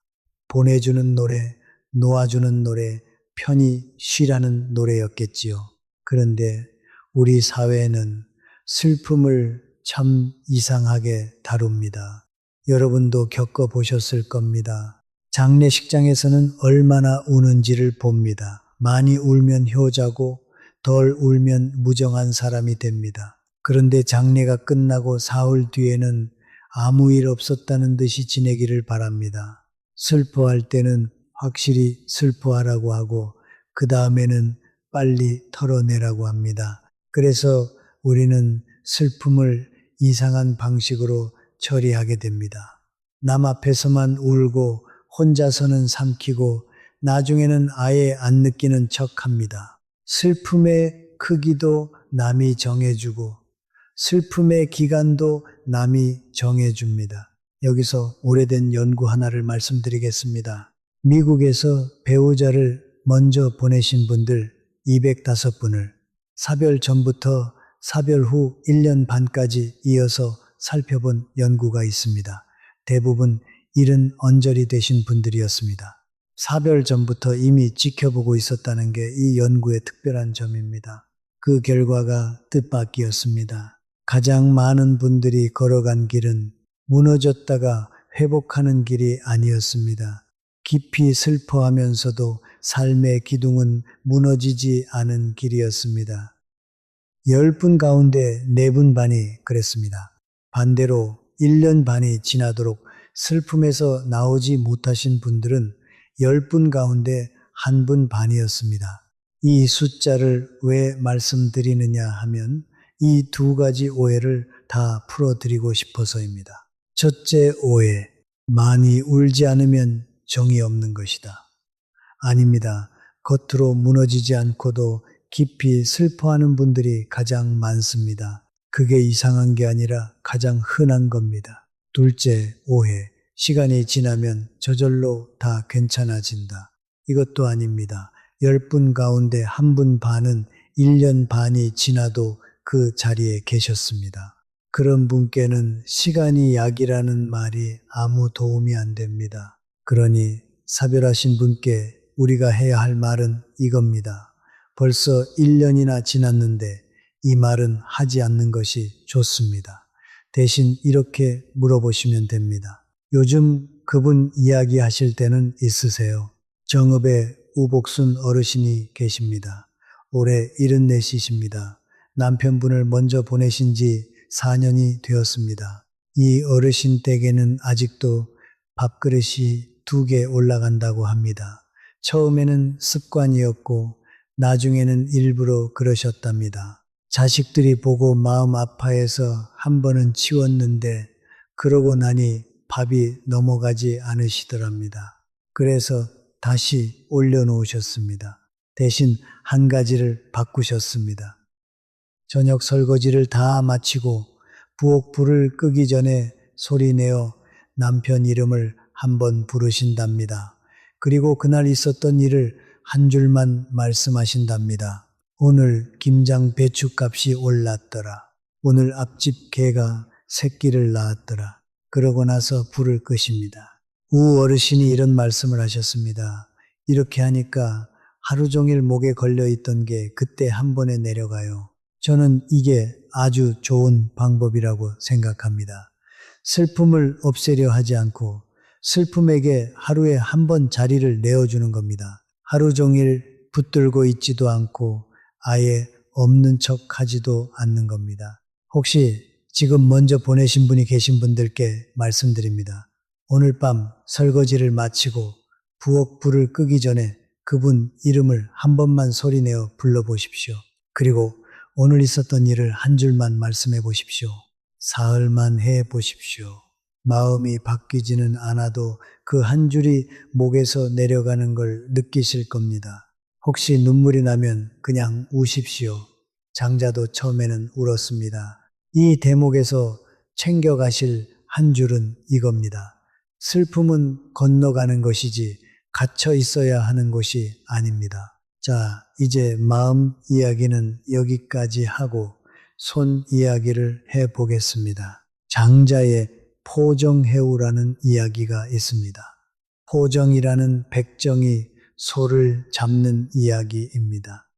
보내주는 노래, 놓아주는 노래, 편히 쉬라는 노래였겠지요. 그런데 우리 사회는 슬픔을 참 이상하게 다룹니다. 여러분도 겪어보셨을 겁니다. 장례식장에서는 얼마나 우는지를 봅니다. 많이 울면 효자고 덜 울면 무정한 사람이 됩니다. 그런데 장례가 끝나고 사흘 뒤에는 아무 일 없었다는 듯이 지내기를 바랍니다. 슬퍼할 때는 확실히 슬퍼하라고 하고 그 다음에는 빨리 털어내라고 합니다. 그래서 우리는 슬픔을 이상한 방식으로 처리하게 됩니다. 남 앞에서만 울고 혼자서는 삼키고 나중에는 아예 안 느끼는 척합니다. 슬픔의 크기도 남이 정해주고 슬픔의 기간도 남이 정해줍니다. 여기서 오래된 연구 하나를 말씀드리겠습니다. 미국에서 배우자를 먼저 보내신 분들 205분을 사별 전부터 사별 후 1년 반까지 이어서 살펴본 연구가 있습니다. 대부분 일은 언저리 되신 분들이었습니다. 사별 전부터 이미 지켜보고 있었다는 게 이 연구의 특별한 점입니다. 그 결과가 뜻밖이었습니다. 가장 많은 분들이 걸어간 길은 무너졌다가 회복하는 길이 아니었습니다. 깊이 슬퍼하면서도 삶의 기둥은 무너지지 않은 길이었습니다. 10분 가운데 4분 반이 그랬습니다. 반대로 1년 반이 지나도록 슬픔에서 나오지 못하신 분들은 10분 가운데 1분 반이었습니다. 이 숫자를 왜 말씀드리느냐 하면 이 두 가지 오해를 다 풀어드리고 싶어서입니다. 첫째 오해, 많이 울지 않으면 정이 없는 것이다. 아닙니다. 겉으로 무너지지 않고도 깊이 슬퍼하는 분들이 가장 많습니다. 그게 이상한 게 아니라 가장 흔한 겁니다. 둘째 오해, 시간이 지나면 저절로 다 괜찮아진다. 이것도 아닙니다. 10분 가운데 1분 반은 1년 반이 지나도 그 자리에 계셨습니다. 그런 분께는 시간이 약이라는 말이 아무 도움이 안 됩니다. 그러니 사별하신 분께 우리가 해야 할 말은 이겁니다. 벌써 1년이나 지났는데 이 말은 하지 않는 것이 좋습니다. 대신 이렇게 물어보시면 됩니다. 요즘 그분 이야기하실 때는 있으세요? 정읍에 우복순 어르신이 계십니다. 올해 74이십니다. 남편분을 먼저 보내신 지 4년이 되었습니다. 이 어르신 댁에는 아직도 밥그릇이 2개 올라간다고 합니다. 처음에는 습관이었고 나중에는 일부러 그러셨답니다. 자식들이 보고 마음 아파해서 한 번은 치웠는데 그러고 나니 밥이 넘어가지 않으시더랍니다. 그래서 다시 올려놓으셨습니다. 대신 한 가지를 바꾸셨습니다. 저녁 설거지를 다 마치고 부엌 불을 끄기 전에 소리내어 남편 이름을 한번 부르신답니다. 그리고 그날 있었던 일을 한 줄만 말씀하신답니다. 오늘 김장 배추값이 올랐더라. 오늘 앞집 개가 새끼를 낳았더라. 그러고 나서 불을 끄십니다. 우 어르신이 이런 말씀을 하셨습니다. 이렇게 하니까 하루 종일 목에 걸려있던 게 그때 한 번에 내려가요. 저는 이게 아주 좋은 방법이라고 생각합니다. 슬픔을 없애려 하지 않고 슬픔에게 하루에 한 번 자리를 내어주는 겁니다. 하루 종일 붙들고 있지도 않고 아예 없는 척 하지도 않는 겁니다. 혹시 지금 먼저 보내신 분이 계신 분들께 말씀드립니다. 오늘 밤 설거지를 마치고 부엌 불을 끄기 전에 그분 이름을 한 번만 소리내어 불러보십시오. 그리고 오늘 있었던 일을 한 줄만 말씀해 보십시오. 사흘만 해 보십시오. 마음이 바뀌지는 않아도 그 한 줄이 목에서 내려가는 걸 느끼실 겁니다. 혹시 눈물이 나면 그냥 우십시오. 장자도 처음에는 울었습니다. 이 대목에서 챙겨가실 한 줄은 이겁니다. 슬픔은 건너가는 것이지 갇혀 있어야 하는 것이 아닙니다. 자, 이제 마음 이야기는 여기까지 하고 손 이야기를 해보겠습니다. 장자의 포정해우라는 이야기가 있습니다. 포정이라는 백정이 소를 잡는 이야기입니다.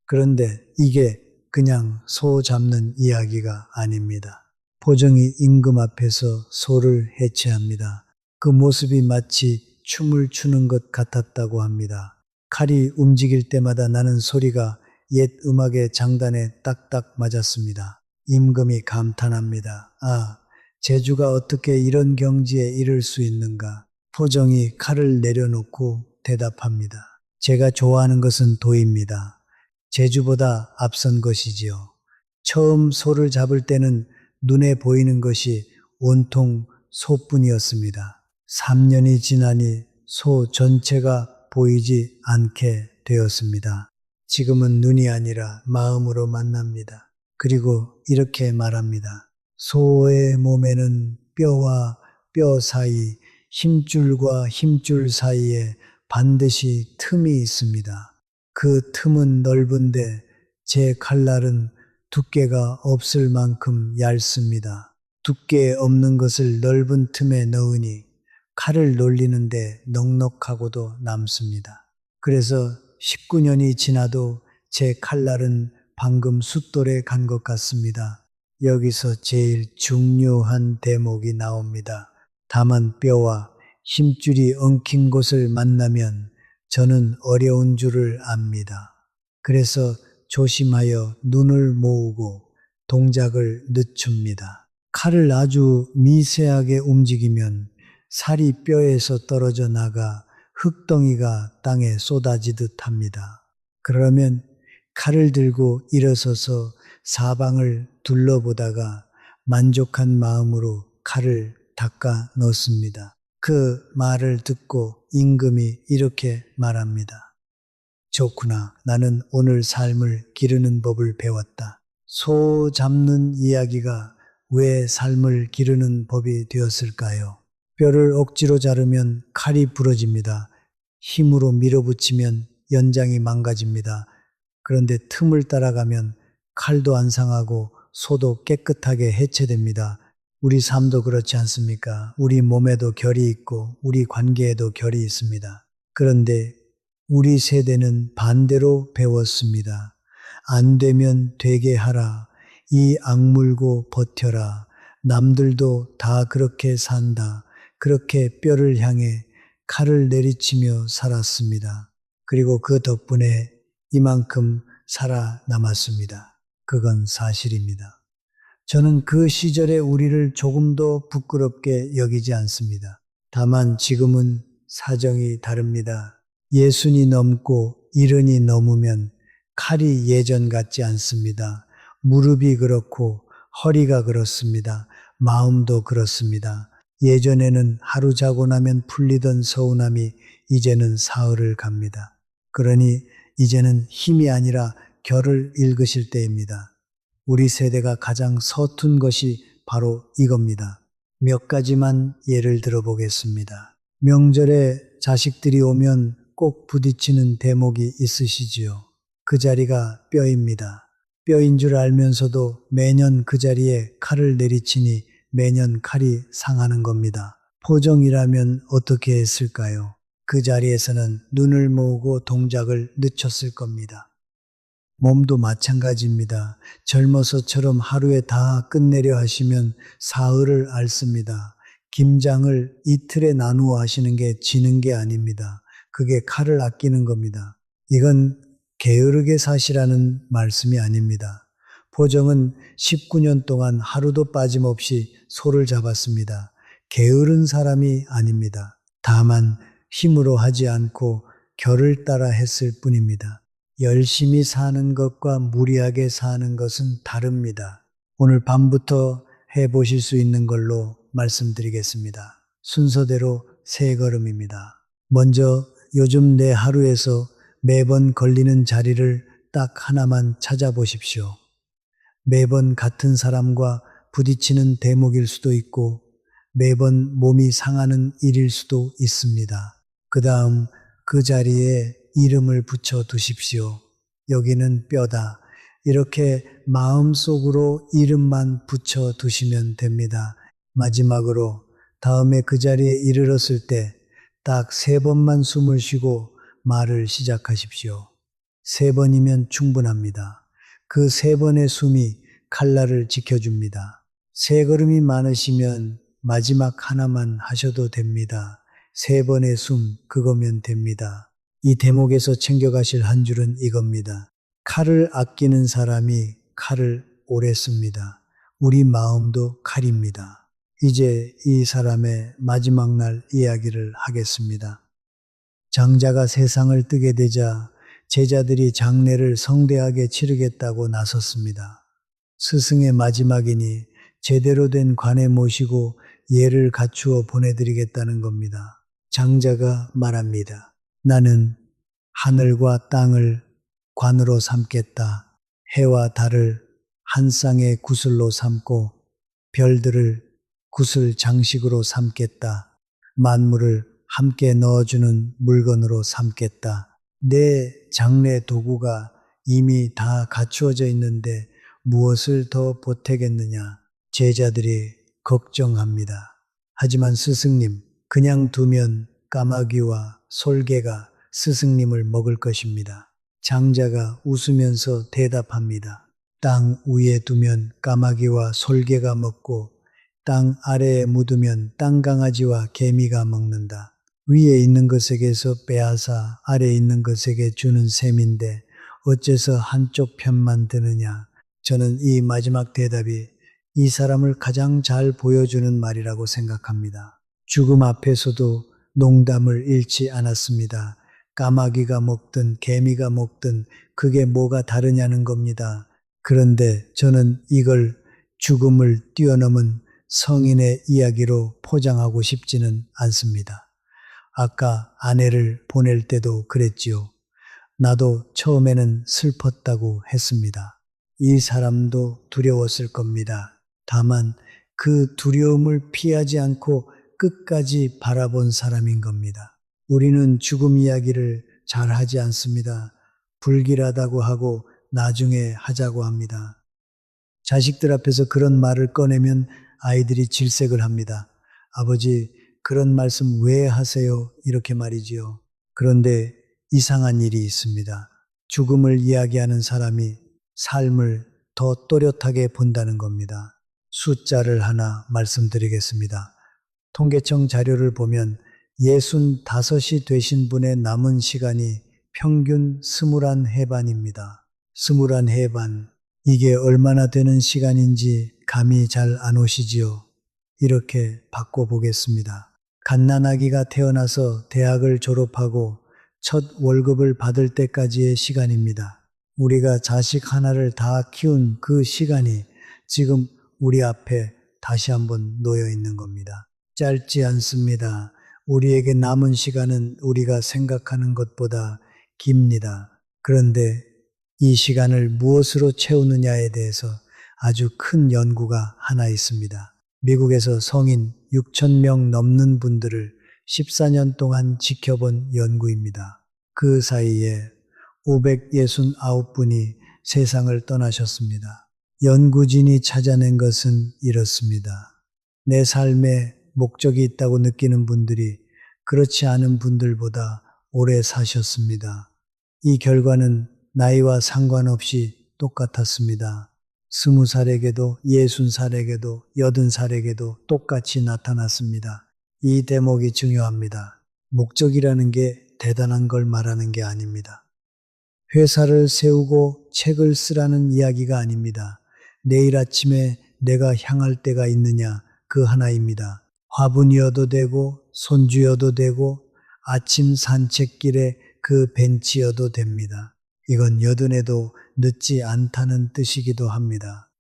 그런데 이게 그냥 소 잡는 이야기가 아닙니다. 포정이 임금 앞에서 소를 해체합니다. 그 모습이 마치 춤을 추는 것 같았다고 합니다. 칼이 움직일 때마다 나는 소리가 옛 음악의 장단에 딱딱 맞았습니다. 임금이 감탄합니다. 아, 제주가 어떻게 이런 경지에 이를 수 있는가? 포정이 칼을 내려놓고 대답합니다. 제가 좋아하는 것은 도입니다. 제주보다 앞선 것이지요. 처음 소를 잡을 때는 눈에 보이는 것이 온통 소뿐이었습니다. 3년이 지나니 소 전체가 보이지 않게 되었습니다. 지금은 눈이 아니라 마음으로 만납니다. 그리고 이렇게 말합니다. 소의 몸에는 뼈와 뼈 사이, 힘줄과 힘줄 사이에 반드시 틈이 있습니다. 그 틈은 넓은데 제 칼날은 두께가 없을 만큼 얇습니다. 두께 없는 것을 넓은 틈에 넣으니 칼을 놀리는데 넉넉하고도 남습니다. 그래서 19년이 지나도 제 칼날은 방금 숫돌에 간 것 같습니다. 여기서 제일 중요한 대목이 나옵니다. 다만 뼈와 힘줄이 엉킨 곳을 만나면 저는 어려운 줄을 압니다. 그래서 조심하여 눈을 모으고 동작을 늦춥니다. 칼을 아주 미세하게 움직이면 살이 뼈에서 떨어져 나가 흙덩이가 땅에 쏟아지듯 합니다. 그러면 칼을 들고 일어서서 사방을 둘러보다가 만족한 마음으로 칼을 닦아 넣습니다. 그 말을 듣고 임금이 이렇게 말합니다. 좋구나. 나는 오늘 삶을 기르는 법을 배웠다. 소 잡는 이야기가 왜 삶을 기르는 법이 되었을까요? 뼈를 억지로 자르면 칼이 부러집니다. 힘으로 밀어붙이면 연장이 망가집니다. 그런데 틈을 따라가면 칼도 안 상하고 소도 깨끗하게 해체됩니다. 우리 삶도 그렇지 않습니까? 우리 몸에도 결이 있고 우리 관계에도 결이 있습니다. 그런데 우리 세대는 반대로 배웠습니다. 안 되면 되게 하라. 이 악물고 버텨라. 남들도 다 그렇게 산다. 그렇게 뼈를 향해 칼을 내리치며 살았습니다. 그리고 그 덕분에 이만큼 살아남았습니다. 그건 사실입니다. 저는 그 시절의 우리를 조금도 부끄럽게 여기지 않습니다. 다만 지금은 사정이 다릅니다. 예순이 넘고 일흔이 넘으면 칼이 예전 같지 않습니다. 무릎이 그렇고 허리가 그렇습니다. 마음도 그렇습니다. 예전에는 하루 자고 나면 풀리던 서운함이 이제는 사흘을 갑니다. 그러니 이제는 힘이 아니라 결을 읽으실 때입니다. 우리 세대가 가장 서툰 것이 바로 이겁니다. 몇 가지만 예를 들어보겠습니다. 명절에 자식들이 오면 꼭 부딪히는 대목이 있으시지요. 그 자리가 뼈입니다. 뼈인 줄 알면서도 매년 그 자리에 칼을 내리치니 매년 칼이 상하는 겁니다. 포정이라면 어떻게 했을까요? 그 자리에서는 눈을 모으고 동작을 늦췄을 겁니다. 몸도 마찬가지입니다. 젊어서처럼 하루에 다 끝내려 하시면 사흘을 앓습니다. 김장을 이틀에 나누어 하시는 게 지는 게 아닙니다. 그게 칼을 아끼는 겁니다. 이건 게으르게 사시라는 말씀이 아닙니다. 보정은 19년 동안 하루도 빠짐없이 소를 잡았습니다. 게으른 사람이 아닙니다. 다만 힘으로 하지 않고 결을 따라 했을 뿐입니다. 열심히 사는 것과 무리하게 사는 것은 다릅니다. 오늘 밤부터 해보실 수 있는 걸로 말씀드리겠습니다. 순서대로 세 걸음입니다. 먼저 요즘 내 하루에서 매번 걸리는 자리를 딱 하나만 찾아보십시오. 매번 같은 사람과 부딪히는 대목일 수도 있고 매번 몸이 상하는 일일 수도 있습니다. 그 다음 그 자리에 이름을 붙여 두십시오. 여기는 뼈다. 이렇게 마음속으로 이름만 붙여 두시면 됩니다. 마지막으로 다음에 그 자리에 이르렀을 때 딱 3번만 숨을 쉬고 말을 시작하십시오. 3번이면 충분합니다. 그 3번의 숨이 칼날을 지켜줍니다. 3걸음이 많으시면 마지막 하나만 하셔도 됩니다. 3번의 숨, 그거면 됩니다. 이 대목에서 챙겨가실 한 줄은 이겁니다. 칼을 아끼는 사람이 칼을 오래 씁니다. 우리 마음도 칼입니다. 이제 이 사람의 마지막 날 이야기를 하겠습니다. 장자가 세상을 뜨게 되자 제자들이 장례를 성대하게 치르겠다고 나섰습니다. 스승의 마지막이니 제대로 된 관에 모시고 예를 갖추어 보내드리겠다는 겁니다. 장자가 말합니다. 나는 하늘과 땅을 관으로 삼겠다. 해와 달을 한 쌍의 구슬로 삼고 별들을 굿을 장식으로 삼겠다. 만물을 함께 넣어주는 물건으로 삼겠다. 내 장래 도구가 이미 다 갖추어져 있는데 무엇을 더 보태겠느냐? 제자들이 걱정합니다. 하지만 스승님, 그냥 두면 까마귀와 솔개가 스승님을 먹을 것입니다. 장자가 웃으면서 대답합니다. 땅 위에 두면 까마귀와 솔개가 먹고 땅 아래에 묻으면 땅강아지와 개미가 먹는다. 위에 있는 것에게서 빼앗아 아래에 있는 것에게 주는 셈인데 어째서 한쪽 편만 드느냐? 저는 이 마지막 대답이 이 사람을 가장 잘 보여주는 말이라고 생각합니다. 죽음 앞에서도 농담을 잃지 않았습니다. 까마귀가 먹든 개미가 먹든 그게 뭐가 다르냐는 겁니다. 그런데 저는 이걸 죽음을 뛰어넘은 성인의 이야기로 포장하고 싶지는 않습니다. 아까 아내를 보낼 때도 그랬지요. 나도 처음에는 슬펐다고 했습니다. 이 사람도 두려웠을 겁니다. 다만 그 두려움을 피하지 않고 끝까지 바라본 사람인 겁니다. 우리는 죽음 이야기를 잘 하지 않습니다. 불길하다고 하고 나중에 하자고 합니다. 자식들 앞에서 그런 말을 꺼내면 아이들이 질색을 합니다. 아버지, 그런 말씀 왜 하세요? 이렇게 말이지요. 그런데 이상한 일이 있습니다. 죽음을 이야기하는 사람이 삶을 더 또렷하게 본다는 겁니다. 숫자를 하나 말씀드리겠습니다. 통계청 자료를 보면 65이 되신 분의 남은 시간이 평균 21해반입니다. 21해반. 이게 얼마나 되는 시간인지 감이 잘 안 오시지요. 이렇게 바꿔보겠습니다. 갓난아기가 태어나서 대학을 졸업하고 첫 월급을 받을 때까지의 시간입니다. 우리가 자식 하나를 다 키운 그 시간이 지금 우리 앞에 다시 한번 놓여 있는 겁니다. 짧지 않습니다. 우리에게 남은 시간은 우리가 생각하는 것보다 깁니다. 그런데 이 시간을 무엇으로 채우느냐에 대해서 아주 큰 연구가 하나 있습니다. 미국에서 성인 6,000명 넘는 분들을 14년 동안 지켜본 연구입니다. 그 사이에 569분이 세상을 떠나셨습니다. 연구진이 찾아낸 것은 이렇습니다. 내 삶에 목적이 있다고 느끼는 분들이 그렇지 않은 분들보다 오래 사셨습니다. 이 결과는 나이와 상관없이 똑같았습니다. 20살에게도 60살에게도 80살에게도 똑같이 나타났습니다. 이 대목이 중요합니다. 목적이라는 게 대단한 걸 말하는 게 아닙니다. 회사를 세우고 책을 쓰라는 이야기가 아닙니다. 내일 아침에 내가 향할 때가 있느냐 그 하나입니다. 화분이어도 되고 손주여도 되고 아침 산책길에 그 벤치여도 됩니다. 이건 여든에도 늦지 않다는 뜻이기도 합니다.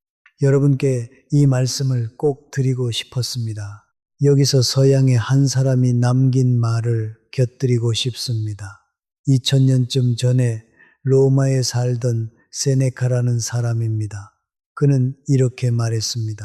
여러분께 이 말씀을 꼭 드리고 싶었습니다. 여기서 서양의 한 사람이 남긴 말을 곁들이고 싶습니다. 2000년쯤 전에 로마에 살던 세네카라는 사람입니다. 그는 이렇게 말했습니다.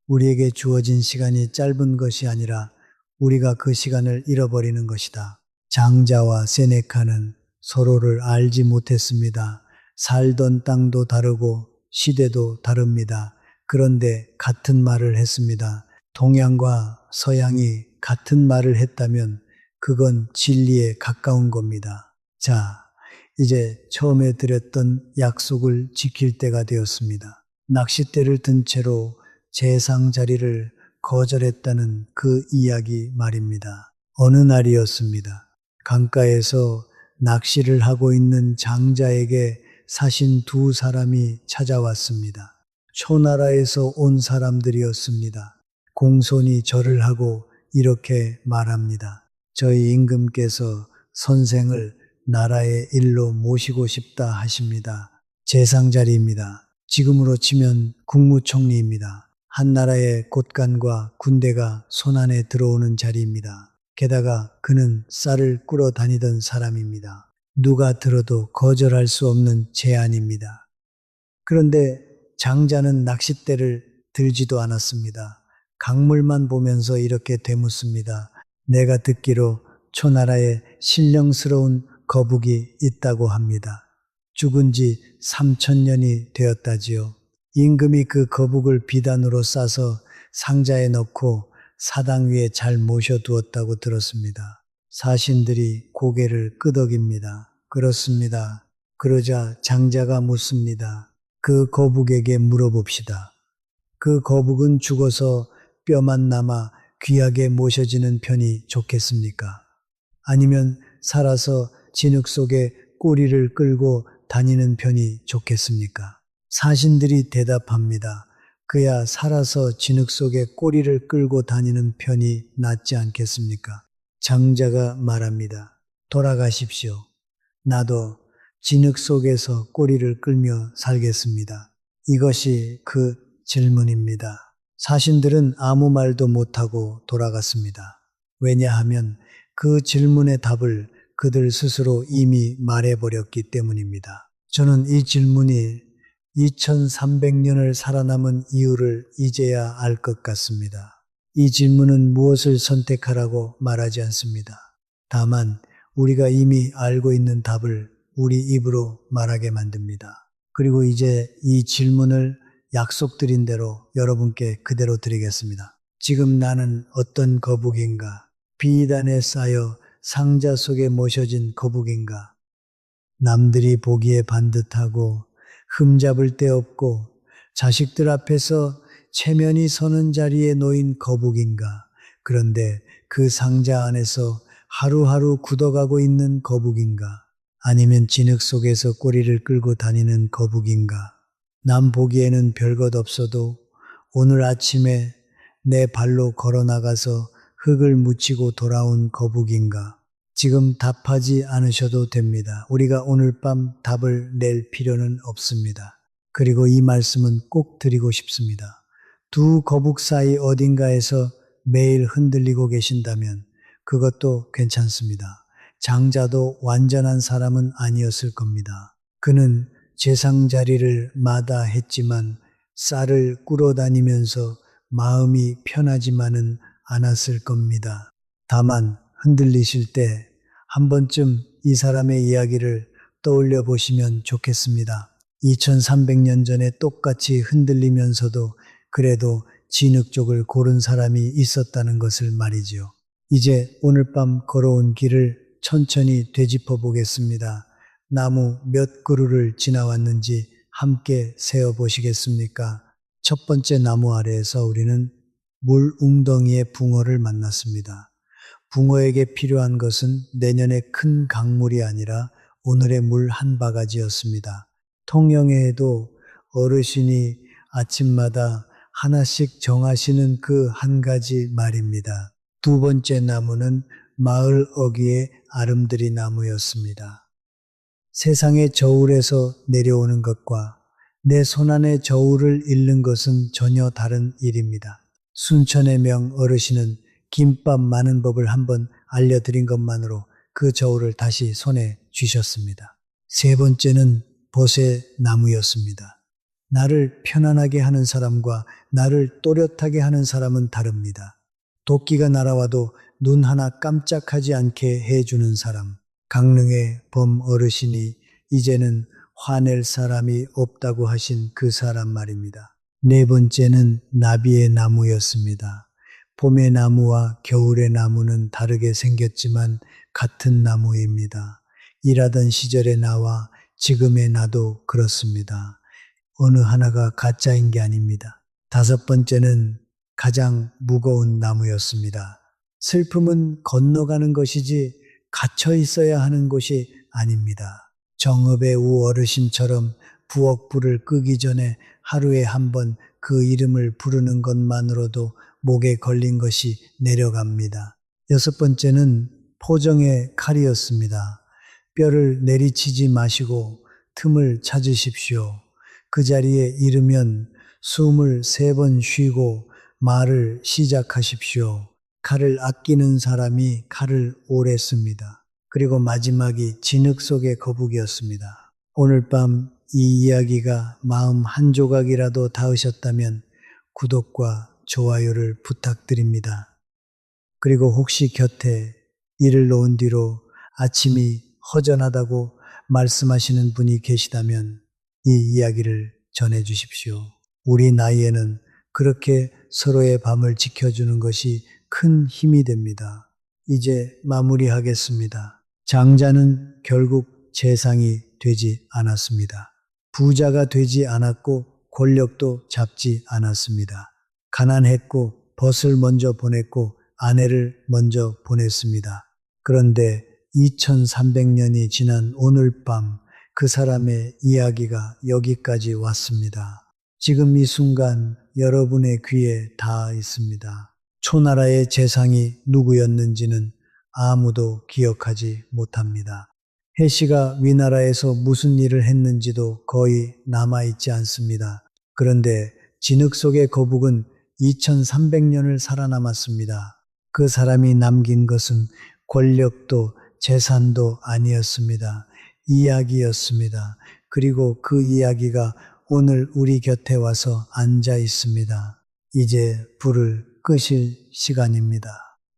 우리에게 주어진 시간이 짧은 것이 아니라 우리가 그 시간을 잃어버리는 것이다. 장자와 세네카는 서로를 알지 못했습니다. 살던 땅도 다르고 시대도 다릅니다. 그런데 같은 말을 했습니다. 동양과 서양이 같은 말을 했다면 그건 진리에 가까운 겁니다. 자, 이제 처음에 드렸던 약속을 지킬 때가 되었습니다. 낚싯대를 든 채로 제상 자리를 거절했다는 그 이야기 말입니다. 어느 날이었습니다. 강가에서 낚시를 하고 있는 장자에게 사신 두 사람이 찾아왔습니다. 초나라에서 온 사람들이었습니다. 공손히 절을 하고 이렇게 말합니다. 저희 임금께서 선생을 나라의 일로 모시고 싶다 하십니다. 제상자리입니다. 지금으로 치면 국무총리입니다. 한 나라의 곳간과 군대가 손안에 들어오는 자리입니다. 게다가 그는 쌀을 꿀어 다니던 사람입니다. 누가 들어도 거절할 수 없는 제안입니다. 그런데 장자는 낚싯대를 들지도 않았습니다. 강물만 보면서 이렇게 되묻습니다. 내가 듣기로 초나라에 신령스러운 거북이 있다고 합니다. 죽은 지 3,000년이 되었다지요. 임금이 그 거북을 비단으로 싸서 상자에 넣고 사당 위에 잘 모셔두었다고 들었습니다. 사신들이 고개를 끄덕입니다. 그렇습니다. 그러자 장자가 묻습니다. 그 거북에게 물어봅시다. 그 거북은 죽어서 뼈만 남아 귀하게 모셔지는 편이 좋겠습니까? 아니면 살아서 진흙 속에 꼬리를 끌고 다니는 편이 좋겠습니까? 사신들이 대답합니다. 그야 살아서 진흙 속에 꼬리를 끌고 다니는 편이 낫지 않겠습니까? 장자가 말합니다. 돌아가십시오. 나도 진흙 속에서 꼬리를 끌며 살겠습니다. 이것이 그 질문입니다. 사신들은 아무 말도 못하고 돌아갔습니다. 왜냐하면 그 질문의 답을 그들 스스로 이미 말해버렸기 때문입니다. 저는 이 질문이 2300년을 살아남은 이유를 이제야 알 것 같습니다. 이 질문은 무엇을 선택하라고 말하지 않습니다. 다만 우리가 이미 알고 있는 답을 우리 입으로 말하게 만듭니다. 그리고 이제 이 질문을 약속드린 대로 여러분께 그대로 드리겠습니다. 지금 나는 어떤 거북인가? 비단에 쌓여 상자 속에 모셔진 거북인가? 남들이 보기에 반듯하고 흠잡을 데 없고 자식들 앞에서 체면이 서는 자리에 놓인 거북인가? 그런데 그 상자 안에서 하루하루 굳어가고 있는 거북인가? 아니면 진흙 속에서 꼬리를 끌고 다니는 거북인가? 남 보기에는 별것 없어도 오늘 아침에 내 발로 걸어 나가서 흙을 묻히고 돌아온 거북인가? 지금 답하지 않으셔도 됩니다. 우리가 오늘 밤 답을 낼 필요는 없습니다. 그리고 이 말씀은 꼭 드리고 싶습니다. 두 거북 사이 어딘가에서 매일 흔들리고 계신다면 그것도 괜찮습니다. 장자도 완전한 사람은 아니었을 겁니다. 그는 제상 자리를 마다했지만 쌀을 꾸러 다니면서 마음이 편하지만은 않았을 겁니다. 다만 흔들리실 때 한 번쯤 이 사람의 이야기를 떠올려 보시면 좋겠습니다. 2300년 전에 똑같이 흔들리면서도 그래도 진흙 쪽을 고른 사람이 있었다는 것을 말이지요. 이제 오늘 밤 걸어온 길을 천천히 되짚어 보겠습니다. 나무 몇 그루를 지나왔는지 함께 세어 보시겠습니까? 첫 번째 나무 아래에서 우리는 물 웅덩이의 붕어를 만났습니다. 붕어에게 필요한 것은 내년의 큰 강물이 아니라 오늘의 물 한 바가지였습니다. 통영에도 어르신이 아침마다 하나씩 정하시는 그 한 가지 말입니다. 두 번째 나무는 마을 어귀의 아름드리 나무였습니다. 세상의 저울에서 내려오는 것과 내 손안의 저울을 잃는 것은 전혀 다른 일입니다. 순천의 명 어르신은 김밥 많은 법을 한번 알려드린 것만으로 그 저울을 다시 손에 쥐셨습니다. 세 번째는 보세 나무였습니다. 나를 편안하게 하는 사람과 나를 또렷하게 하는 사람은 다릅니다. 도끼가 날아와도 눈 하나 깜짝하지 않게 해주는 사람. 강릉의 범 어르신이 이제는 화낼 사람이 없다고 하신 그 사람 말입니다. 네 번째는 나비의 나무였습니다. 봄의 나무와 겨울의 나무는 다르게 생겼지만 같은 나무입니다. 일하던 시절의 나와 지금의 나도 그렇습니다. 어느 하나가 가짜인 게 아닙니다. 다섯 번째는 가장 무거운 나무였습니다. 슬픔은 건너가는 것이지 갇혀 있어야 하는 곳이 아닙니다. 정읍의 우 어르신처럼 부엌불을 끄기 전에 하루에 한 번 그 이름을 부르는 것만으로도 목에 걸린 것이 내려갑니다. 여섯 번째는 포정의 칼이었습니다. 뼈를 내리치지 마시고 틈을 찾으십시오. 그 자리에 이르면 숨을 3번 쉬고 말을 시작하십시오. 칼을 아끼는 사람이 칼을 오래 씁니다. 그리고 마지막이 진흙 속의 거북이었습니다. 오늘 밤 이 이야기가 마음 한 조각이라도 닿으셨다면 구독과 좋아요를 부탁드립니다. 그리고 혹시 곁에 이를 놓은 뒤로 아침이 허전하다고 말씀하시는 분이 계시다면 이 이야기를 전해 주십시오. 우리 나이에는 그렇게 서로의 밤을 지켜주는 것이 큰 힘이 됩니다. 이제 마무리하겠습니다. 장자는 결국 재상이 되지 않았습니다. 부자가 되지 않았고 권력도 잡지 않았습니다. 가난했고 벗을 먼저 보냈고 아내를 먼저 보냈습니다. 그런데 2300년이 지난 오늘 밤 그 사람의 이야기가 여기까지 왔습니다. 지금 이 순간 여러분의 귀에 닿아 있습니다. 초나라의 재상이 누구였는지는 아무도 기억하지 못합니다. 해시가 위나라에서 무슨 일을 했는지도 거의 남아있지 않습니다. 그런데 진흙 속의 거북은 2300년을 살아남았습니다. 그 사람이 남긴 것은 권력도 재산도 아니었습니다. 이야기였습니다. 그리고 그 이야기가 오늘 우리 곁에 와서 앉아 있습니다. 이제 불을 끄실 시간입니다.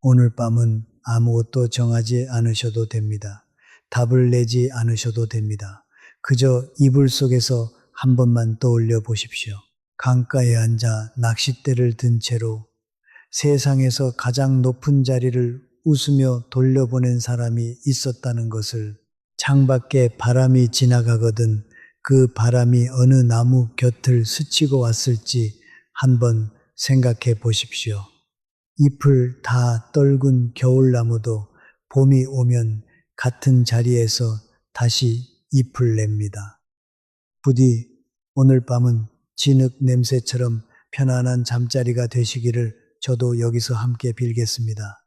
오늘 밤은 아무것도 정하지 않으셔도 됩니다. 답을 내지 않으셔도 됩니다. 그저 이불 속에서 한 번만 떠올려 보십시오. 강가에 앉아 낚싯대를 든 채로 세상에서 가장 높은 자리를 웃으며 돌려보낸 사람이 있었다는 것을, 창밖에 바람이 지나가거든 그 바람이 어느 나무 곁을 스치고 왔을지 한번 생각해 보십시오. 잎을 다 떨군 겨울나무도 봄이 오면 같은 자리에서 다시 잎을 냅니다. 부디 오늘 밤은 진흙 냄새처럼 편안한 잠자리가 되시기를 저도 여기서 함께 빌겠습니다.